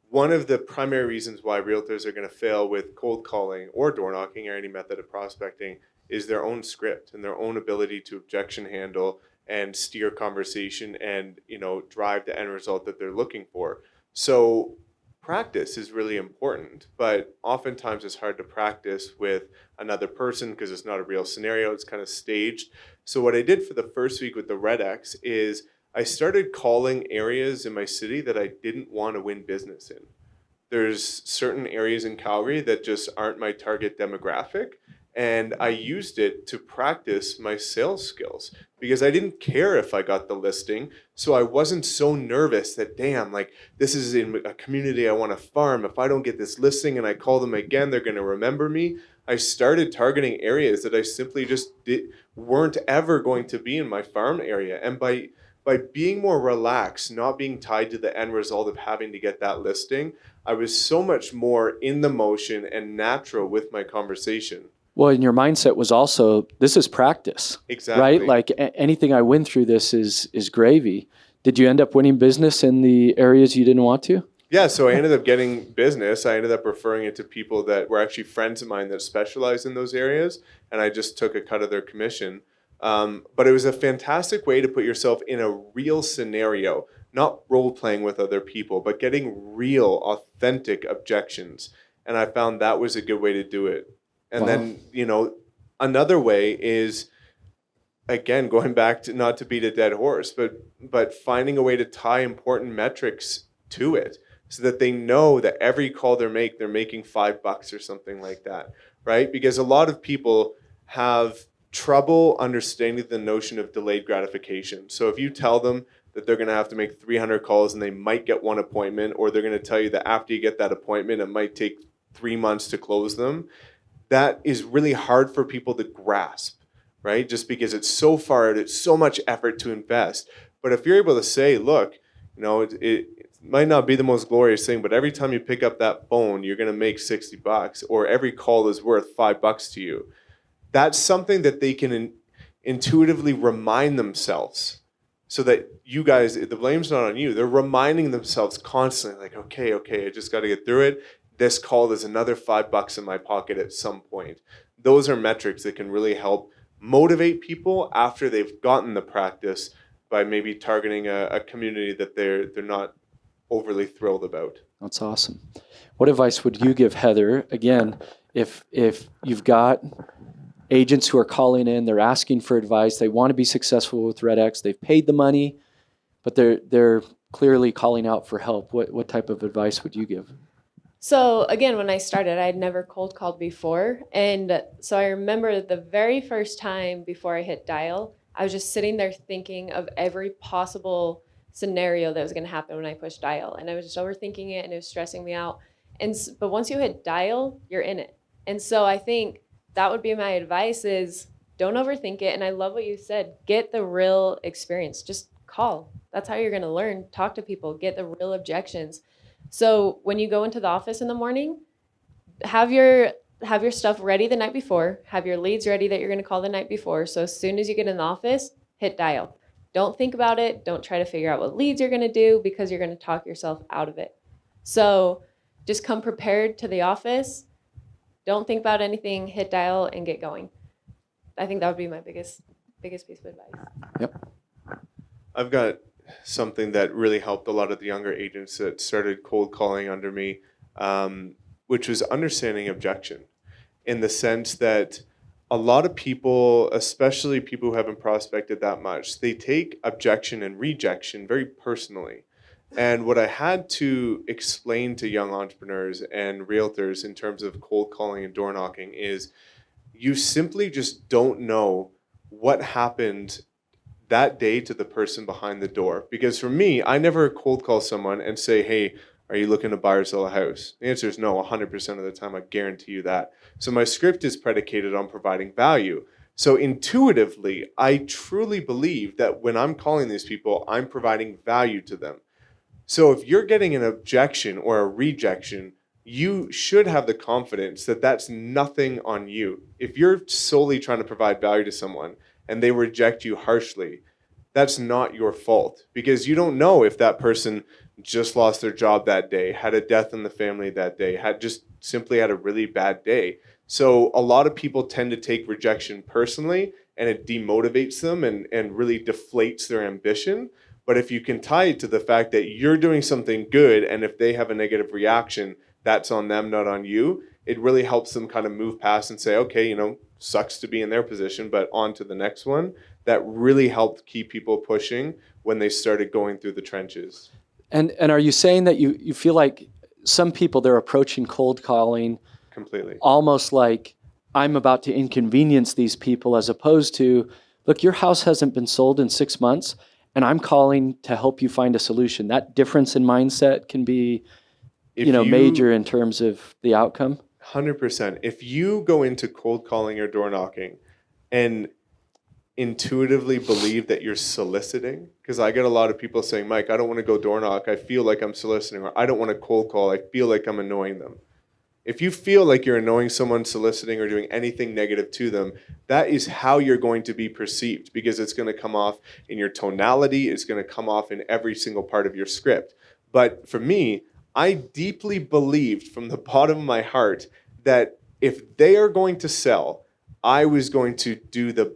one of the primary reasons why realtors are going to fail with cold calling or door knocking or any method of prospecting is their own script and their own ability to objection handle and steer conversation and drive the end result that they're looking for. So practice is really important, but oftentimes it's hard to practice with another person because it's not a real scenario. It's kind of staged. So what I did for the first week with the REDX is I started calling areas in my city that I didn't want to win business in. There's certain areas in Calgary that just aren't my target demographic, And I used it to practice my sales skills because I didn't care if I got the listing. So I wasn't so nervous that, damn, like this is in a community I want to farm. If I don't get this listing and I call them again, they're going to remember me. I started targeting areas that I simply just weren't ever going to be in my farm area. And by being more relaxed, not being tied to the end result of having to get that listing, I was so much more in the motion and natural with my conversation. Well, and your mindset was also, this is practice, Exactly. right? Like anything I win through this is gravy. Did you end up winning business in the areas you didn't want to? Yeah, so I ended up getting business. I ended up referring it to people that were actually friends of mine that specialized in those areas, and I just took a cut of their commission. But it was a fantastic way to put yourself in a real scenario, not role-playing with other people, but getting real, authentic objections. And I found that was a good way to do it. And Wow. then, another way is, again, going back to, not to beat a dead horse, but finding a way to tie important metrics to it so that they know that every call they're making $5 or something like that, right? Because a lot of people have trouble understanding the notion of delayed gratification. So if you tell them that they're going to have to make 300 calls and they might get one appointment, or they're going to tell you that after you get that appointment, it might take 3 months to close them, that is really hard for people to grasp, right? Just because it's so far out, it's so much effort to invest. But if you're able to say, look, it might not be the most glorious thing, but every time you pick up that phone, you're going to make $60, or every call is worth $5 to you. That's something that they can intuitively remind themselves, so that you guys, the blame's not on you. They're reminding themselves constantly, like, okay, I just got to get through it. This call is another $5 in my pocket at some point. Those are metrics that can really help motivate people after they've gotten the practice by maybe targeting a community that they're not overly thrilled about. That's awesome. What advice would you give Heather? Again, if you've got agents who are calling in, they're asking for advice, they want to be successful with REDX, they've paid the money, but they're clearly calling out for help. What type of advice would you give? So again, when I started, I had never cold called before. And so I remember the very first time before I hit dial, I was just sitting there thinking of every possible scenario that was going to happen when I pushed dial. And I was just overthinking it, and it was stressing me out. But once you hit dial, you're in it. And so I think that would be my advice is don't overthink it. And I love what you said, get the real experience, just call. That's how you're going to learn, talk to people, get the real objections. So when you go into the office in the morning, have your stuff ready the night before, have your leads ready that you're going to call the night before. So as soon as you get in the office, hit dial. Don't think about it. Don't try to figure out what leads you're going to do, because you're going to talk yourself out of it. So just come prepared to the office. Don't think about anything, hit dial and get going. I think that would be my biggest piece of advice. Yep. I've got something that really helped a lot of the younger agents that started cold calling under me, which was understanding objection, in the sense that a lot of people, especially people who haven't prospected that much, they take objection and rejection very personally. And what I had to explain to young entrepreneurs and realtors in terms of cold calling and door knocking is you simply just don't know what happened that day to the person behind the door. Because for me, I never cold call someone and say, hey, are you looking to buy or sell a house? The answer is no, 100% of the time, I guarantee you that. So my script is predicated on providing value. So intuitively, I truly believe that when I'm calling these people, I'm providing value to them. So if you're getting an objection or a rejection, you should have the confidence that that's nothing on you. If you're solely trying to provide value to someone and they reject you harshly, that's not your fault, because you don't know if that person just lost their job that day, had a death in the family that day, had just simply had a really bad day. So a lot of people tend to take rejection personally, and it demotivates them and really deflates their ambition. But if you can tie it to the fact that you're doing something good, and if they have a negative reaction, that's on them, not on you, it really helps them kind of move past and say, okay, sucks to be in their position, but on to the next one. That really helped keep people pushing when they started going through the trenches. And are you saying that you feel like some people, they're approaching cold calling Completely. almost like, I'm about to inconvenience these people, as opposed to, look, your house hasn't been sold in 6 months and I'm calling to help you find a solution. That difference in mindset can be, If major in terms of the outcome. 100%. If you go into cold calling or door knocking and intuitively believe that you're soliciting, because I get a lot of people saying, Mike, I don't want to go door knock. I feel like I'm soliciting, or I don't want to cold call. I feel like I'm annoying them. If you feel like you're annoying someone, soliciting, or doing anything negative to them, that is how you're going to be perceived, because it's going to come off in your tonality. It's going to come off in every single part of your script. But for me, I deeply believed from the bottom of my heart that if they are going to sell, I was going to do the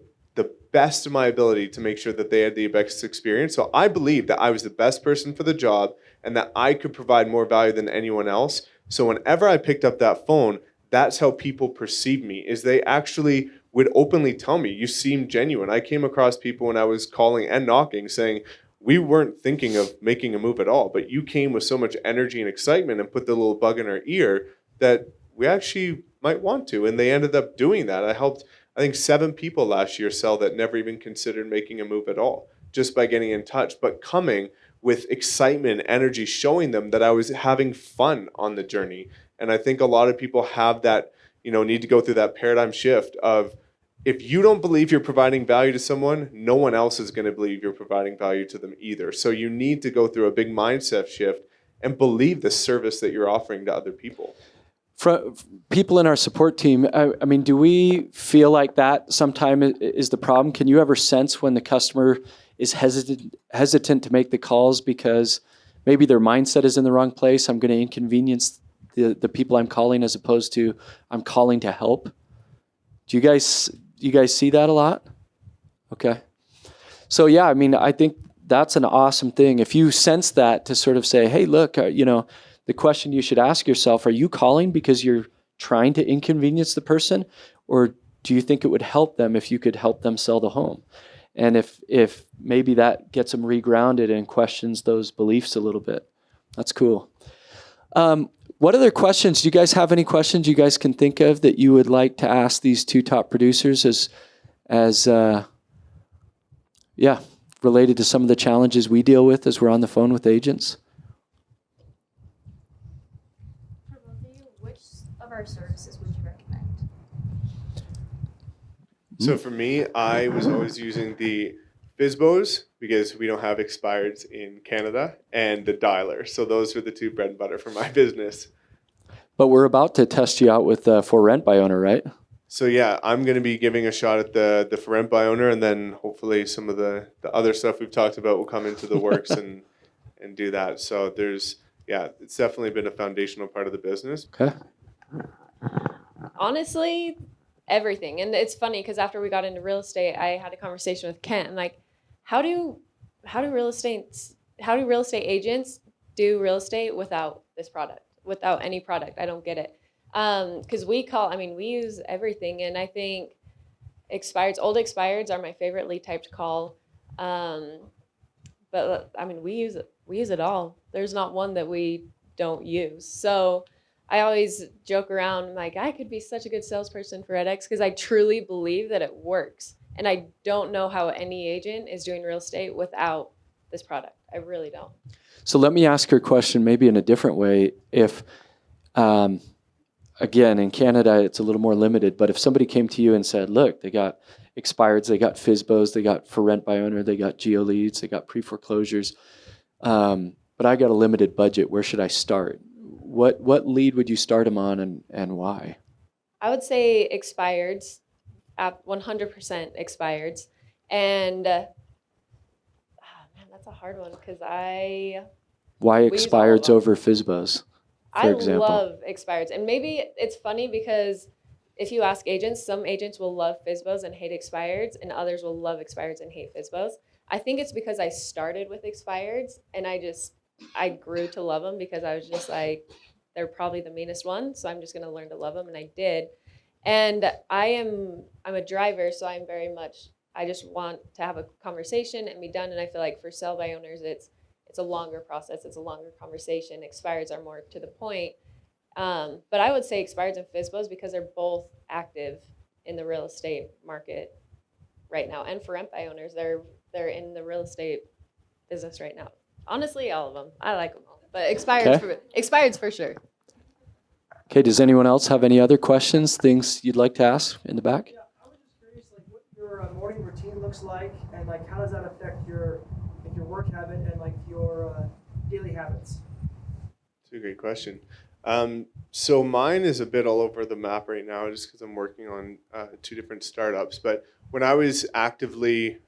best of my ability to make sure that they had the best experience. So I believed that I was the best person for the job and that I could provide more value than anyone else. So whenever I picked up that phone, that's how people perceived me, is they actually would openly tell me, you seem genuine. I came across people when I was calling and knocking saying, we weren't thinking of making a move at all, but you came with so much energy and excitement and put the little bug in our ear that we actually might want to. And they ended up doing that. I helped, I think, 7 people last year sell that never even considered making a move at all, just by getting in touch, but coming with excitement, energy, showing them that I was having fun on the journey. And I think a lot of people have that, need to go through that paradigm shift of, if you don't believe you're providing value to someone, no one else is going to believe you're providing value to them either. So you need to go through a big mindset shift and believe the service that you're offering to other people. For people in our support team, I mean, do we feel like that sometimes is the problem? Can you ever sense when the customer is hesitant to make the calls because maybe their mindset is in the wrong place? I'm going to inconvenience the people I'm calling, as opposed to I'm calling to help. Do you guys see that a lot? Okay. So yeah, I mean, I think that's an awesome thing. If you sense that, to sort of say, hey, look, the question you should ask yourself, are you calling because you're trying to inconvenience the person? Or do you think it would help them if you could help them sell the home? And if maybe that gets them regrounded and questions those beliefs a little bit. That's cool. What other questions? Do you guys have any questions you guys can think of that you would like to ask these 2 top producers as related to some of the challenges we deal with as we're on the phone with agents? For both of you, which of our services would you recommend? So for me, I was always using the FSBOs because we don't have expireds in Canada, and the dialer. So those are the 2 bread and butter for my business. But we're about to test you out with for rent by owner, right? So yeah, I'm going to be giving a shot at the for rent by owner, and then hopefully some of the other stuff we've talked about will come into the works and do that. So it's definitely been a foundational part of the business. Okay. Honestly, everything. And it's funny because after we got into real estate, I had a conversation with Kent. I'm like, how do real estate agents do real estate without this product, without any product? I don't get it. Because we use everything, and I think old expireds are my favorite lead type to call. But I mean, we use it all. There's not one that we don't use. So I always joke around, I'm like, I could be such a good salesperson for REDX because I truly believe that it works. And I don't know how any agent is doing real estate without this product. I really don't. So let me ask her a question maybe in a different way. If, again, in Canada, it's a little more limited, but if somebody came to you and said, look, they got expireds, they got FSBOs, they got for rent by owner, they got geo leads, they got pre-foreclosures, but I got a limited budget, where should I start? What lead would you start them on, and why? I would say expireds, 100% expireds. And man, that's a hard one because Why we use all of expireds them. over FSBOs, for example? I love expireds. And maybe it's funny because if you ask agents, some agents will love FSBOs and hate expireds, and others will love expireds and hate FSBOs. I think it's because I started with expireds and I grew to love them because I was just like, they're probably the meanest one, so I'm just going to learn to love them, and I did. And I'm a driver, so I'm very much, I just want to have a conversation and be done. And I feel like for sell by owners, it's a longer process. It's a longer conversation. Expireds are more to the point. But I would say expireds and FSBOs because they're both active in the real estate market right now. And for rent buy owners, they're in the real estate business right now. Honestly, all of them. I like them all. But expireds for sure. Okay, does anyone else have any other questions, things you'd like to ask in the back? Yeah, I was just curious, like, what your morning routine looks like, and like, how does that affect your work habit and like your daily habits? It's a great question. So mine is a bit all over the map right now, just because I'm working on 2 different startups. But when I was actively,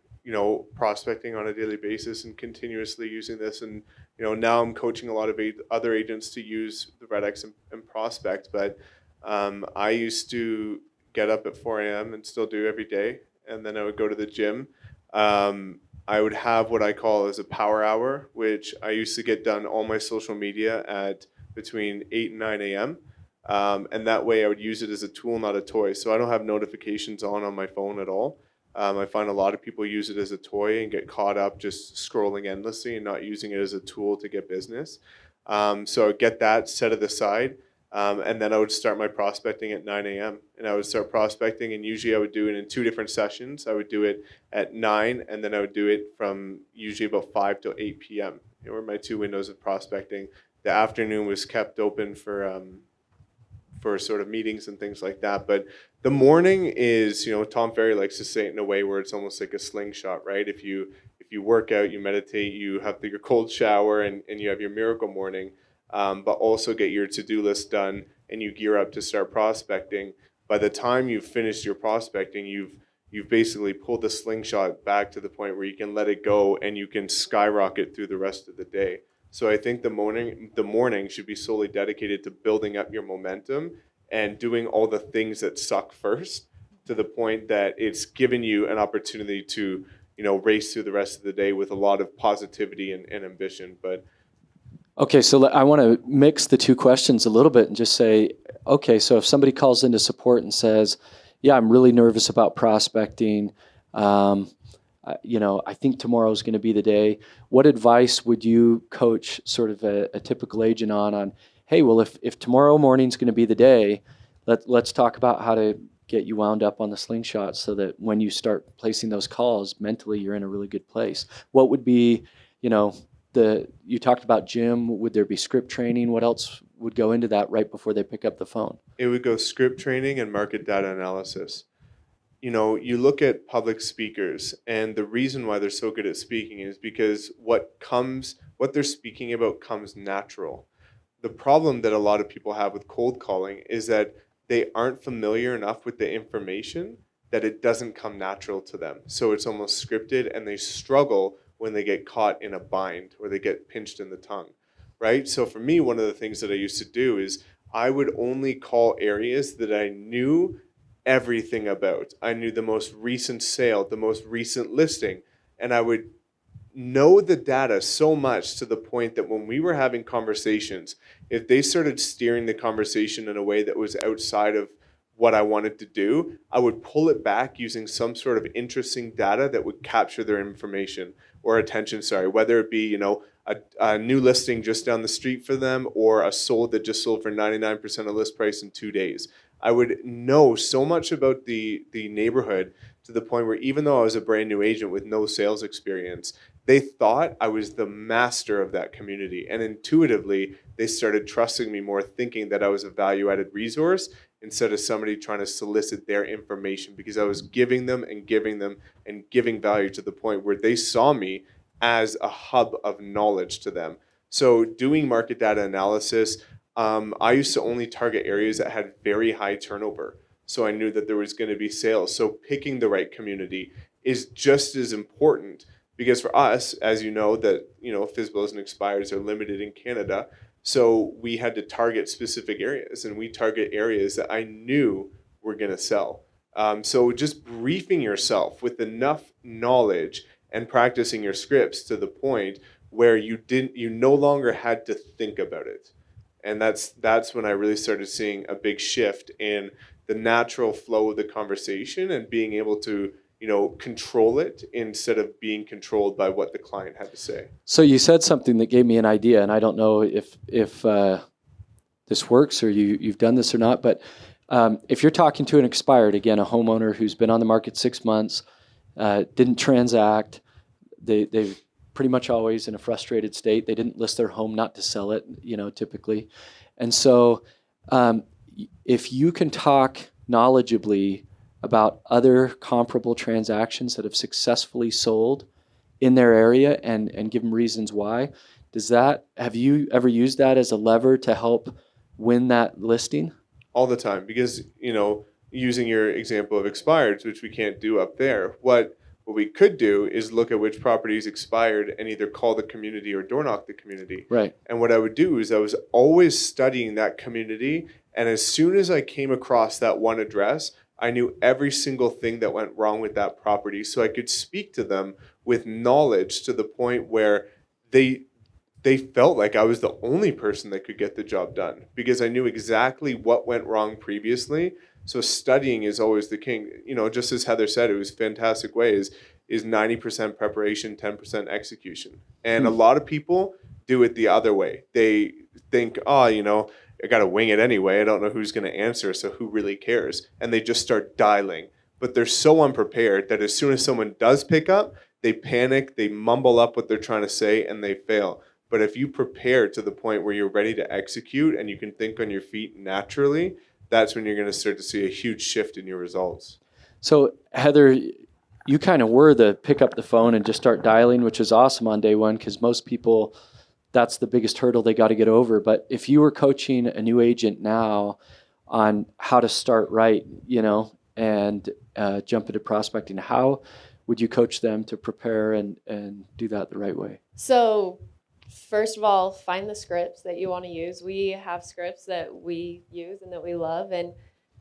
prospecting on a daily basis and continuously using this, and now I'm coaching a lot of other agents to use the REDX and prospect. But I used to get up at 4 a.m. and still do every day, and then I would go to the gym. I would have what I call as a power hour, which I used to get done all my social media at between 8 and 9 a.m. And that way I would use it as a tool, not a toy. So I don't have notifications on my phone at all. I find a lot of people use it as a toy and get caught up just scrolling endlessly and not using it as a tool to get business. So I would get that set to the side. And then I would start my prospecting at 9 a.m. And I would start prospecting, and usually I would do it in 2 different sessions. I would do it at 9, and then I would do it from usually about 5 to 8 p.m. Were my 2 windows of prospecting. The afternoon was kept open for sort of meetings and things like that. But the morning is, Tom Ferry likes to say it in a way where it's almost like a slingshot, right? If you work out, you meditate, you have your cold shower, and you have your miracle morning, but also get your to-do list done, and you gear up to start prospecting. By the time you've finished your prospecting, you've basically pulled the slingshot back to the point where you can let it go and you can skyrocket through the rest of the day. So I think the morning should be solely dedicated to building up your momentum and doing all the things that suck first, to the point that it's given you an opportunity to, race through the rest of the day with a lot of positivity and ambition. But Okay, so I want to mix the 2 questions a little bit and just say, okay, so if somebody calls into support and says, yeah, I'm really nervous about prospecting, I think tomorrow's going to be the day. What advice would you coach sort of a typical agent on, hey, well, if tomorrow morning's going to be the day, let's talk about how to get you wound up on the slingshot so that when you start placing those calls, mentally you're in a really good place. What would be, you talked about gym, would there be script training? What else would go into that right before they pick up the phone? it would go script training and market data analysis. You look at public speakers, and the reason why they're so good at speaking is because what they're speaking about comes natural. The problem that a lot of people have with cold calling is that they aren't familiar enough with the information that it doesn't come natural to them. So it's almost scripted, and they struggle when they get caught in a bind or they get pinched in the tongue, right? So for me, one of the things that I used to do is I would only call areas that I knew everything about. I knew the most recent sale, the most recent listing, and I would know the data so much to the point that when we were having conversations, if they started steering the conversation in a way that was outside of what I wanted to do, I would pull it back using some sort of interesting data that would capture their information or attention, whether it be, a new listing just down the street for them, or a sold that just sold for 99% of list price in 2 days. I would know so much about the neighborhood to the point where, even though I was a brand new agent with no sales experience, they thought I was the master of that community. And intuitively, they started trusting me more, thinking that I was a value-added resource instead of somebody trying to solicit their information, because I was giving them and giving them and giving value to the point where they saw me as a hub of knowledge to them. So doing market data analysis, I used to only target areas that had very high turnover. So I knew that there was going to be sales. So picking the right community is just as important, because for us, as you know, that FSBOs and expires are limited in Canada. So we had to target specific areas, and we target areas that I knew were going to sell. So just briefing yourself with enough knowledge and practicing your scripts to the point where you no longer had to think about it. And that's when I really started seeing a big shift in the natural flow of the conversation and being able to, control it instead of being controlled by what the client had to say. So you said something that gave me an idea, and I don't know if this works or you've done this or not. But if you're talking to an expired, again, a homeowner who's been on the market 6 months, didn't transact, they've pretty much always in a frustrated state. They didn't list their home not to sell it, typically. And so if you can talk knowledgeably about other comparable transactions that have successfully sold in their area and give them reasons why, have you ever used that as a lever to help win that listing? All the time, because using your example of expireds, which we can't do up there, what we could do is look at which properties expired and either call the community or door knock the community. Right. And what I would do is I was always studying that community, and as soon as I came across that one address, I knew every single thing that went wrong with that property, so I could speak to them with knowledge to the point where they felt like I was the only person that could get the job done, because I knew exactly what went wrong previously. So studying is always the king. Just as Heather said, it was a fantastic way is 90% preparation, 10% execution. And a lot of people do it the other way. They think, I got to wing it anyway. I don't know who's going to answer, so who really cares? And they just start dialing. But they're so unprepared that as soon as someone does pick up, they panic, they mumble up what they're trying to say, and they fail. But if you prepare to the point where you're ready to execute and you can think on your feet naturally, that's when you're going to start to see a huge shift in your results. So Heather, you kind of were the pick up the phone and just start dialing, which is awesome on day one, because most people, that's the biggest hurdle they got to get over. But if you were coaching a new agent now on how to start right, and jump into prospecting, how would you coach them to prepare and do that the right way? So first of all, find the scripts that you want to use. We have scripts that we use and that we love, and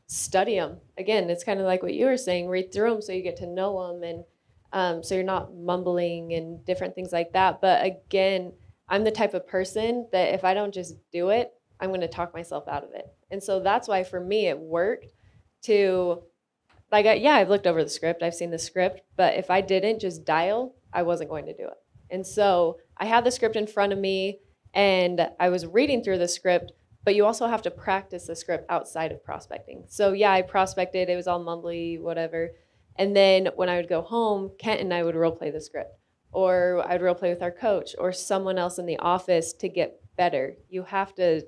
study them. Again, it's kind of like what you were saying, read through them so you get to know them, and so you're not mumbling and different things like that. But again, I'm the type of person that if I don't just do it, I'm going to talk myself out of it. And so that's why for me it worked to, I've looked over the script, I've seen the script, but if I didn't just dial, I wasn't going to do it. And so I had the script in front of me and I was reading through the script, but you also have to practice the script outside of prospecting. So I prospected, it was all mumbly, whatever. And then when I would go home, Kent and I would role play the script, or I'd role play with our coach or someone else in the office to get better. You have to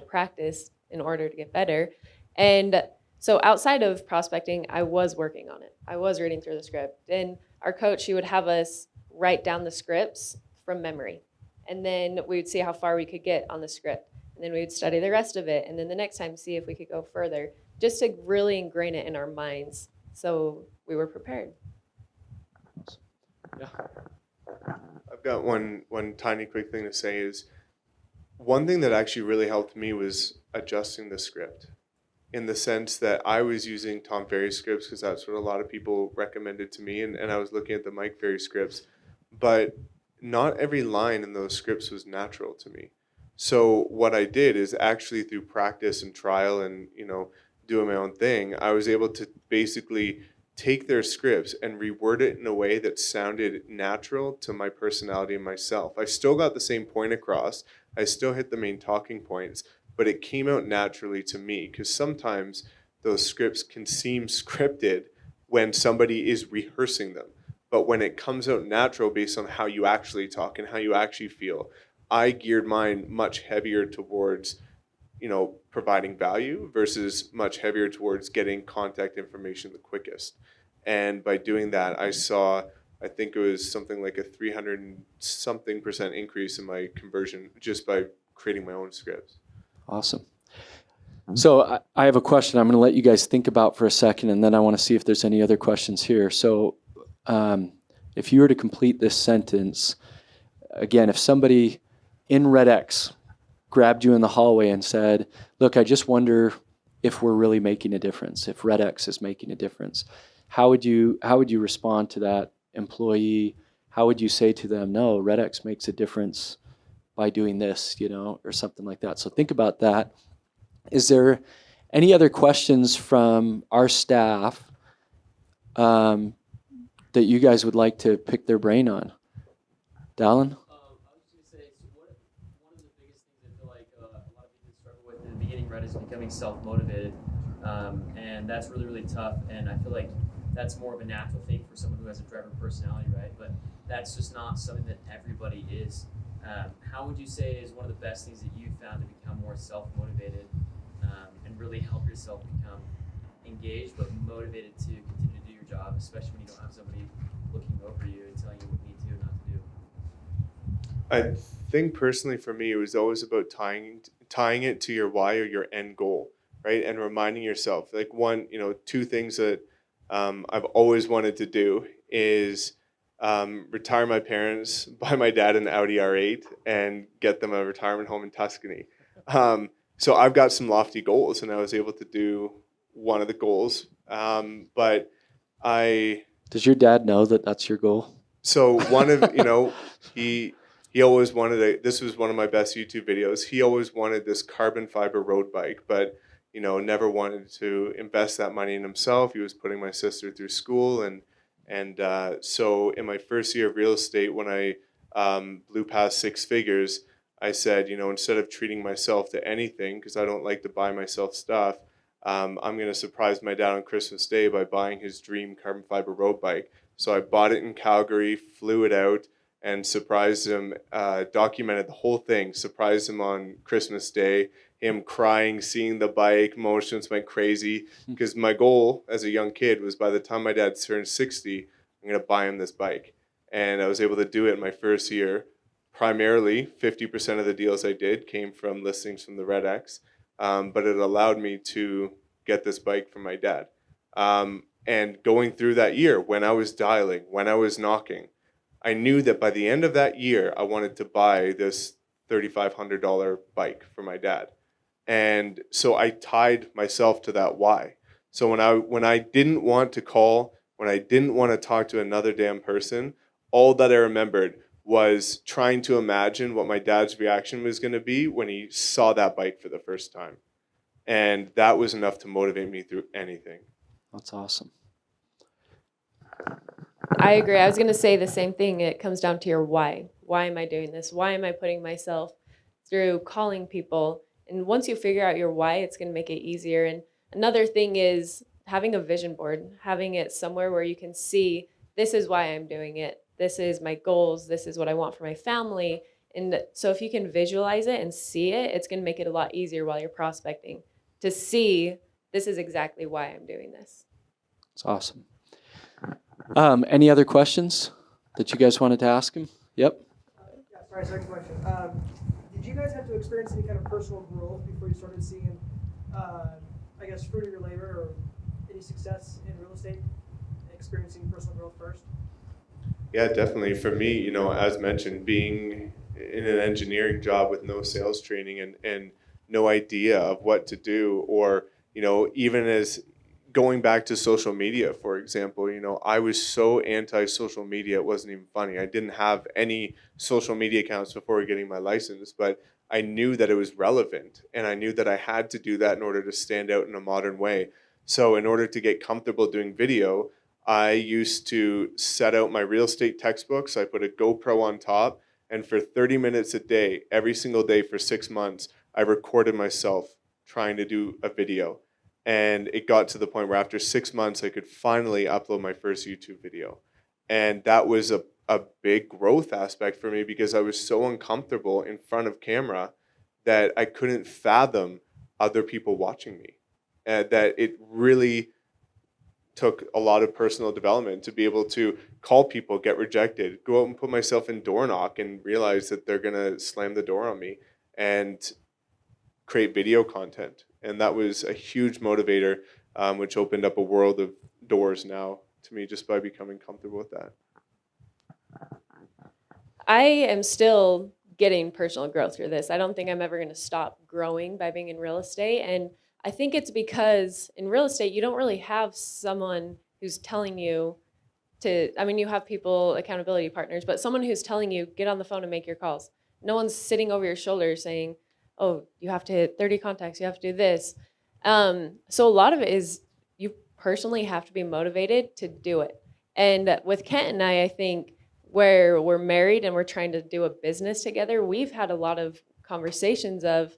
practice in order to get better. And so outside of prospecting, I was working on it. I was reading through the script. And our coach, she would have us write down the scripts from memory. And then we would see how far we could get on the script. And then we would study the rest of it. And then the next time, see if we could go further, just to really ingrain it in our minds so we were prepared. Yeah. I've got one tiny quick thing to say is one thing that actually really helped me was adjusting the script, in the sense that I was using Tom Ferry's scripts because that's what a lot of people recommended to me, and I was looking at the Mike Ferry scripts, but not every line in those scripts was natural to me. So what I did is actually through practice and trial and doing my own thing, I was able to basically take their scripts and reword it in a way that sounded natural to my personality and myself. I still got the same point across. I still hit the main talking points, but it came out naturally to me, because sometimes those scripts can seem scripted when somebody is rehearsing them. But when it comes out natural based on how you actually talk and how you actually feel, I geared mine much heavier towards providing value versus much heavier towards getting contact information the quickest. And by doing that, I saw, I think it was something like a 300% increase in my conversion just by creating my own scripts. Awesome. So I have a question I'm going to let you guys think about for a second, and then I want to see if there's any other questions here. So if you were to complete this sentence, again, if somebody in REDX grabbed you in the hallway and said, look, I just wonder if we're really making a difference, if REDX is making a difference, how would you respond to that employee? How would you say to them, no, REDX makes a difference by doing this, or something like that? So think about that. Is there any other questions from our staff that you guys would like to pick their brain on? Dallin? I was going to say, so one of the biggest things I feel like a lot of people struggle right, is becoming self-motivated. And that's really, really tough. And I feel like that's more of a natural thing for someone who has a driver personality, right? But that's just not something that everybody is. How would you say is one of the best things that you've found to become more self-motivated and really help yourself become engaged but motivated to continue to do your job, especially when you don't have somebody looking over you and telling you what you need to do and not to do? I think personally for me, it was always about tying it to your why or your end goal, right? And reminding yourself, like two things that I've always wanted to do is retire my parents, buy my dad an Audi R8, and get them a retirement home in Tuscany. So I've got some lofty goals, and I was able to do one of the goals. But Does your dad know that that's your goal? so one of, he always wanted this was one of my best YouTube videos. He always wanted this carbon fiber road bike, but, never wanted to invest that money in himself. He was putting my sister through school. And so in my first year of real estate, when I blew past six figures, I said, instead of treating myself to anything, because I don't like to buy myself stuff, I'm going to surprise my dad on Christmas Day by buying his dream carbon fiber road bike. So I bought it in Calgary, flew it out, and surprised him, documented the whole thing, surprised him on Christmas Day, him crying, seeing the bike, emotions went crazy, because my goal as a young kid was by the time my dad turned 60, I'm going to buy him this bike. And I was able to do it in my first year. Primarily, 50% of the deals I did came from listings from the REDX, but it allowed me to get this bike from my dad. And going through that year, when I was dialing, when I was knocking, I knew that by the end of that year, I wanted to buy this $3,500 bike for my dad. And so I tied myself to that why. So when I didn't want to call, when I didn't want to talk to another damn person, all that I remembered was trying to imagine what my dad's reaction was going to be when he saw that bike for the first time. And that was enough to motivate me through anything. That's awesome. I agree. I was going to say the same thing. It comes down to your why. Why am I doing this? Why am I putting myself through calling people? And once you figure out your why, it's going to make it easier. And another thing is having a vision board, having it somewhere where you can see, this is why I'm doing it. This is my goals. This is what I want for my family. And so if you can visualize it and see it, it's going to make it a lot easier while you're prospecting to see, this is exactly why I'm doing this. It's awesome. Any other questions that you guys wanted to ask him? Yep. Yeah, sorry, second question. Did you guys have to experience any kind of personal growth before you started seeing, fruit of your labor or any success in real estate? Experiencing personal growth first? Yeah, definitely. For me, as mentioned, being in an engineering job with no sales training and no idea of what to do, or, even as going back to social media, for example, I was so anti-social media, it wasn't even funny. I didn't have any social media accounts before getting my license, but I knew that it was relevant, and I knew that I had to do that in order to stand out in a modern way. So in order to get comfortable doing video, I used to set out my real estate textbooks. I put a GoPro on top, and for 30 minutes a day, every single day for 6 months, I recorded myself trying to do a video. And it got to the point where after 6 months, I could finally upload my first YouTube video. And that was a big growth aspect for me, because I was so uncomfortable in front of camera that I couldn't fathom other people watching me. That it really took a lot of personal development to be able to call people, get rejected, go out and put myself in door knock and realize that they're going to slam the door on me, and create video content. And that was a huge motivator, which opened up a world of doors now to me just by becoming comfortable with that. I am still getting personal growth through this. I don't think I'm ever going to stop growing by being in real estate. And I think it's because in real estate, you don't really have someone who's telling you you have people, accountability partners, but someone who's telling you, get on the phone and make your calls. No one's sitting over your shoulder saying, oh, you have to hit 30 contacts, you have to do this. So a lot of it is you personally have to be motivated to do it. And with Kent and I think where we're married and we're trying to do a business together, we've had a lot of conversations of,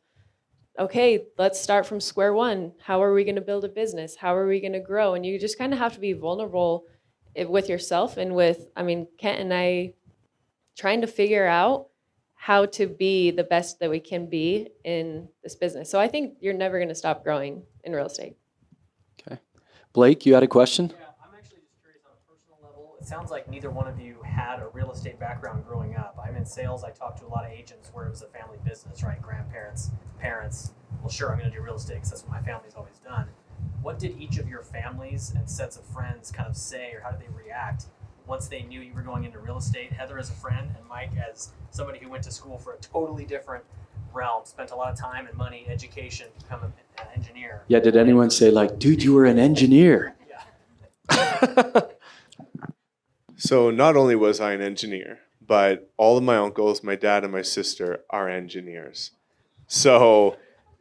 okay, let's start from square one. How are we going to build a business? How are we going to grow? And you just kind of have to be vulnerable with yourself and with, I mean, Kent and I trying to figure out how to be the best that we can be in this business. So I think you're never going to stop growing in real estate. Okay. Blake, you had a question? Yeah, I'm actually just curious on a personal level. It sounds like neither one of you had a real estate background growing up. I'm in sales. I talked to a lot of agents where it was a family business, right? Grandparents, parents. Well, sure, I'm going to do real estate because that's what my family's always done. What did each of your families and sets of friends kind of say, or how did they react once they knew you were going into real estate? Heather as a friend and Mike as somebody who went to school for a totally different realm, spent a lot of time and money, education to become an engineer. Yeah, did anyone say like, dude, you were an engineer? Yeah. So not only was I an engineer, but all of my uncles, my dad and my sister are engineers. So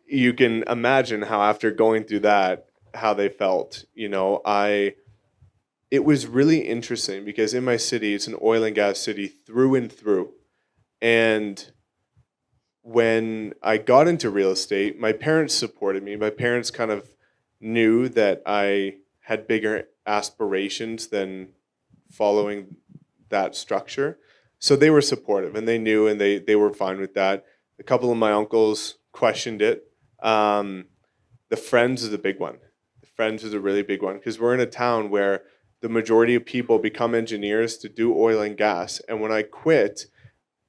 you can imagine how after going through that, how they felt. You know, it was really interesting because in my city, it's an oil and gas city through and through. And when I got into real estate, my parents supported me. My parents kind of knew that I had bigger aspirations than following that structure. So they were supportive and they knew and they were fine with that. A couple of my uncles questioned it. The friends is a big one. The friends is a really big one because we're in a town where the majority of people become engineers to do oil and gas. And when I quit,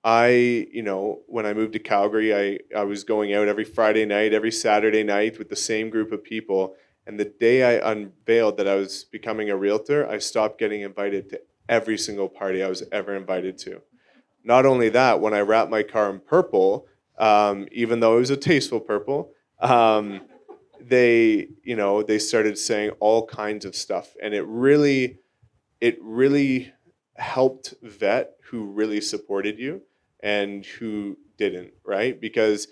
when I moved to Calgary, I was going out every Friday night, every Saturday night with the same group of people. And the day I unveiled that I was becoming a realtor, I stopped getting invited to every single party I was ever invited to. Not only that, when I wrapped my car in purple, even though it was a tasteful purple, they started saying all kinds of stuff. And it really helped vet who really supported you and who didn't, right? Because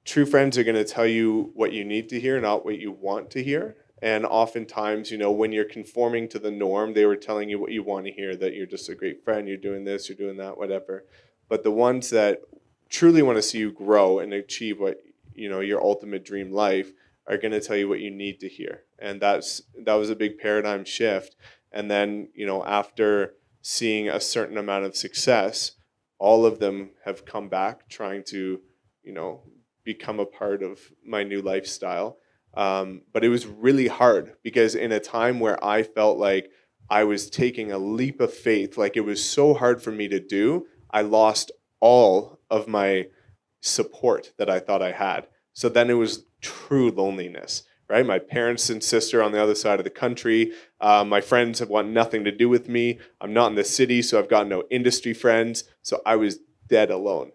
true friends are going to tell you what you need to hear, not what you want to hear. And oftentimes, when you're conforming to the norm, they were telling you what you want to hear, that you're just a great friend, you're doing this, you're doing that, whatever. But the ones that truly want to see you grow and achieve what, your ultimate dream life are going to tell you what you need to hear. And that was a big paradigm shift. And then, after seeing a certain amount of success, all of them have come back trying to, become a part of my new lifestyle. But it was really hard because in a time where I felt like I was taking a leap of faith, like it was so hard for me to do, I lost all of my support that I thought I had. So then it was true loneliness, right? My parents and sister on the other side of the country. My friends have want nothing to do with me. I'm not in the city, so I've got no industry friends. So I was dead alone.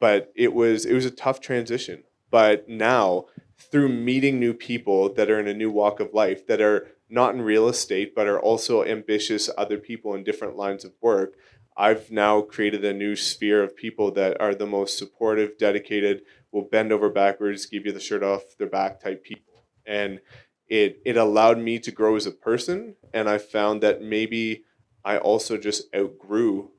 But it was a tough transition. But now, through meeting new people that are in a new walk of life, that are not in real estate, but are also ambitious other people in different lines of work, I've now created a new sphere of people that are the most supportive, dedicated, will bend over backwards, give you the shirt off their back type people. And it allowed me to grow as a person. And I found that maybe I also just outgrew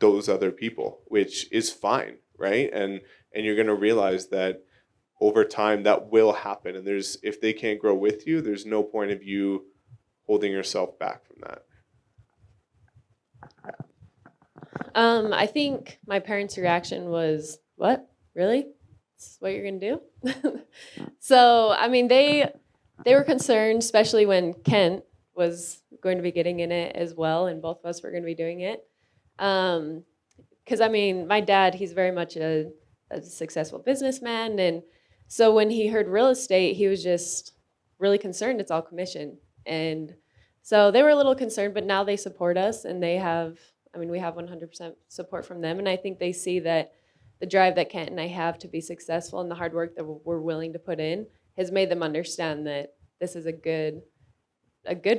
those other people, which is fine, right? And you're going to realize that over time that will happen. And if they can't grow with you, there's no point of you holding yourself back from that. I think my parents' reaction was, "What? Really? That's what you're gonna do?" So, I mean, they were concerned, especially when Kent was going to be getting in it as well, and both of us were going to be doing it. Because I mean, my dad, he's very much a successful businessman, and so when he heard real estate, he was just really concerned. It's all commission, and so they were a little concerned. But now they support us, and we have 100% support from them, and I think they see that the drive that Kent and I have to be successful and the hard work that we're willing to put in has made them understand that this is a good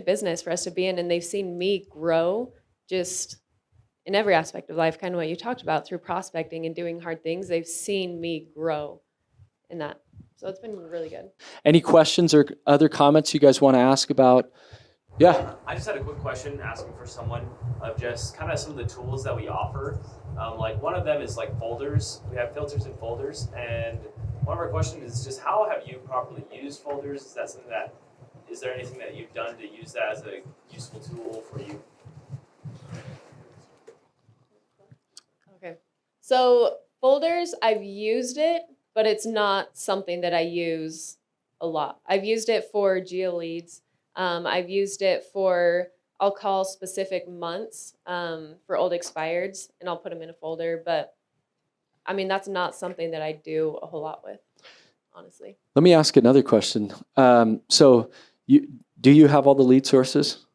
business for us to be in, and they've seen me grow just in every aspect of life, kind of what you talked about through prospecting and doing hard things. They've seen me grow in that. So it's been really good. Any questions or other comments you guys want to ask about? Yeah. I just had a quick question asking for someone of just kind of some of the tools that we offer. Like one of them is like folders. We have filters and folders, and one of our questions is just how have you properly used folders? Is that something that, is there anything that you've done to use that as a useful tool for you? Okay. So folders, I've used it, but it's not something that I use a lot. I've used it for geo leads. I've used it for, I'll call specific months for old expireds, and I'll put them in a folder. But I mean, that's not something that I do a whole lot with, honestly. Let me ask another question. So do you have all the lead sources?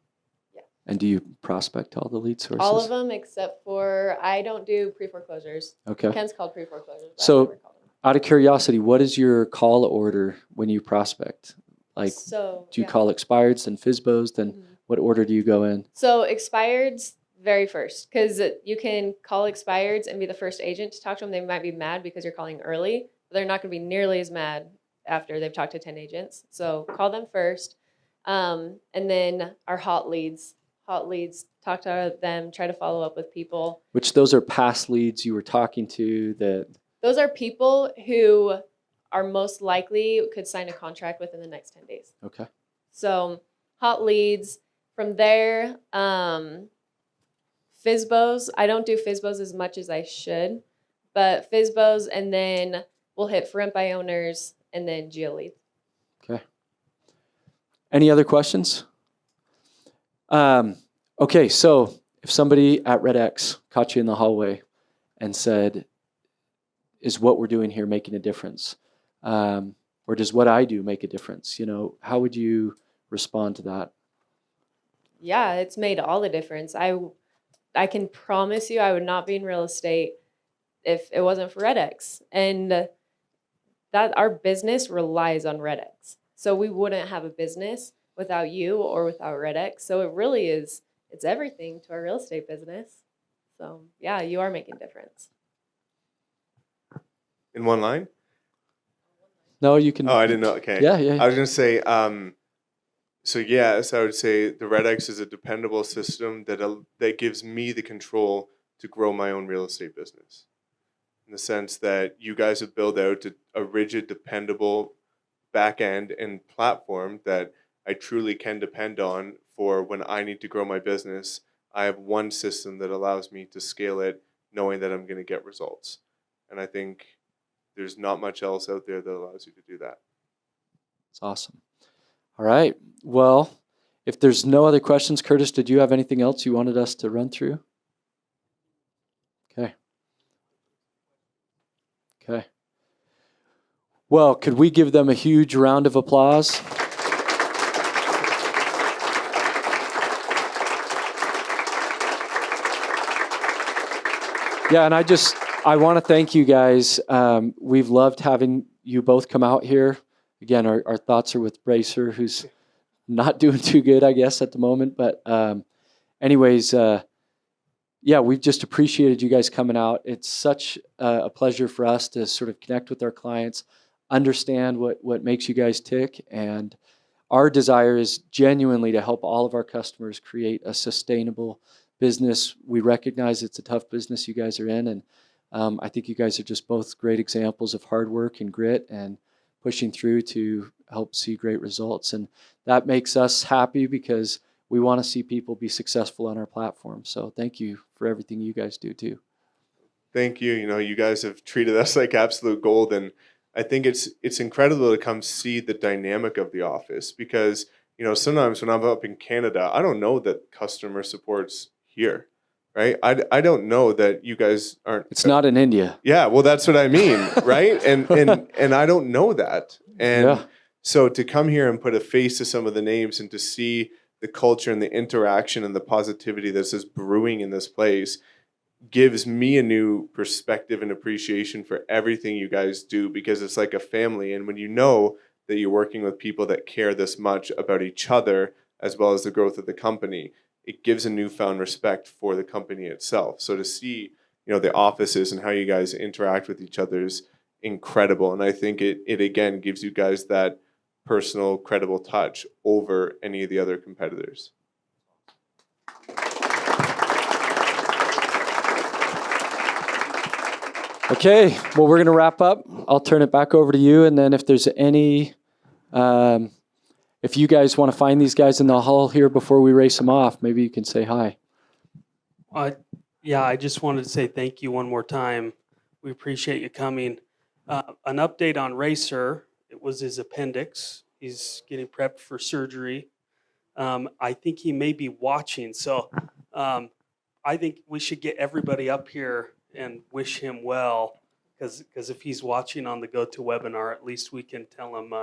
Yeah. And do you prospect all the lead sources? All of them except for, I don't do pre-foreclosures. Okay. Ken's called pre-foreclosures. But So- I've never called them. Out of curiosity, what is your call order when you prospect? Like, So, do you yeah. call expireds, then FSBOs, then Mhm. what order do you go in? So expireds very first, because you can call expireds and be the first agent to talk to them. They might be mad because you're calling early, but they're not going to be nearly as mad after they've talked to 10 agents. So call them first. And then our hot leads, talk to them, try to follow up with people. Which those are past leads you were talking to that. Those are people who are most likely could sign a contract within the next 10 days. Okay. So hot leads. From there, FSBOs. I don't do FSBOs as much as I should, but FSBOs, and then we'll hit for rent by owners and then geo leads. Okay. Any other questions? Okay, so if somebody at REDX caught you in the hallway and said, is what we're doing here making a difference? Or does what I do make a difference? You know, how would you respond to that? Yeah, it's made all the difference. I can promise you I would not be in real estate if it wasn't for REDX. And that our business relies on REDX. So we wouldn't have a business without you or without REDX. So it really is, it's everything to our real estate business. So yeah, you are making a difference. In one line? No, you can. Oh, I didn't know. Okay. Yeah, yeah. I was going to say, so yes, I would say the REDX is a dependable system that gives me the control to grow my own real estate business. In the sense that you guys have built out a rigid, dependable back end and platform that I truly can depend on for when I need to grow my business. I have one system that allows me to scale it knowing that I'm going to get results. And I think there's not much else out there that allows you to do that. It's awesome. All right. Well, if there's no other questions, Curtis, did you have anything else you wanted us to run through? Okay. Okay. Well, could we give them a huge round of applause? Yeah, and I want to thank you guys. We've loved having you both come out here. Again, our thoughts are with Bracer, who's not doing too good, I guess, at the moment. But anyways, yeah, we've just appreciated you guys coming out. It's such a pleasure for us to sort of connect with our clients, understand what makes you guys tick. And our desire is genuinely to help all of our customers create a sustainable business. We recognize it's a tough business you guys are in. And I think you guys are just both great examples of hard work and grit and pushing through to help see great results. And that makes us happy because we want to see people be successful on our platform. So thank you for everything you guys do too. Thank you. You know, you guys have treated us like absolute gold. And I think it's incredible to come see the dynamic of the office because, you know, sometimes when I'm up in Canada, I don't know that customer support's here. Right? I don't know that you guys aren't. It's not in India. Yeah, well, that's what I mean, right? And I don't know that. And Yeah. so to come here and put a face to some of the names and to see the culture and the interaction and the positivity that's just brewing in this place gives me a new perspective and appreciation for everything you guys do because it's like a family. And when you know that you're working with people that care this much about each other as well as the growth of the company, it gives a newfound respect for the company itself. So to see, you know, the offices and how you guys interact with each other is incredible. And I think it again gives you guys that personal, credible touch over any of the other competitors. Okay, well, we're going to wrap up. I'll turn it back over to you, and then if there's any, if you guys want to find these guys in the hall here before we race them off, maybe you can say hi. Yeah, I just wanted to say thank you one more time. We appreciate you coming. An update on Racer. It was his appendix. He's getting prepped for surgery. I think he may be watching. So I think we should get everybody up here and wish him well. Because if he's watching on the GoToWebinar, at least we can tell him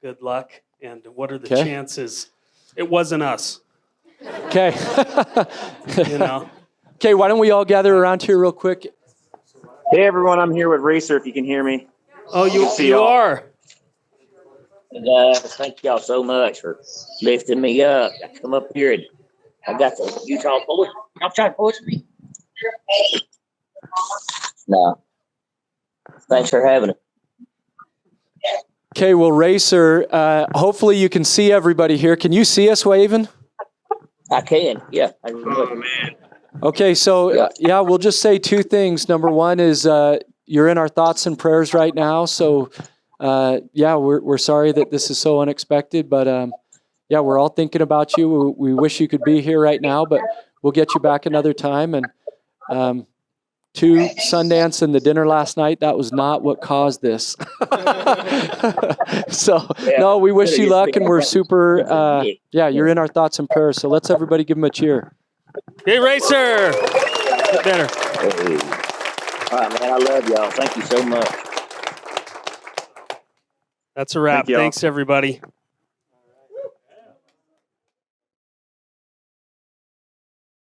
good luck. And what are the Okay. chances? It wasn't us, Okay. you know. Okay, why don't we all gather around here real quick? Hey everyone, I'm here with Racer. If you can hear me. Oh, See you y'all. are. Thank y'all so much for lifting me up. I come up here and I got the Utah poetry. I'm trying poetry. No. Thanks for having it. Okay, well, Racer, hopefully you can see everybody here. Can you see us waving? I can, yeah. Oh man. Okay, so yeah, we'll just say two things. Number one is you're in our thoughts and prayers right now. So yeah, we're sorry that this is so unexpected, but yeah, we're all thinking about you. We wish you could be here right now, but we'll get you back another time. And to Sundance and the dinner last night, that was not what caused this. So no, we wish you luck, and we're super. Yeah, you're in our thoughts and prayers. So let's everybody give him a cheer. Hey, Racer. Better. Hey. All right, man, I love y'all. Thank you so much. That's a wrap. Thank y'all. Thanks, everybody.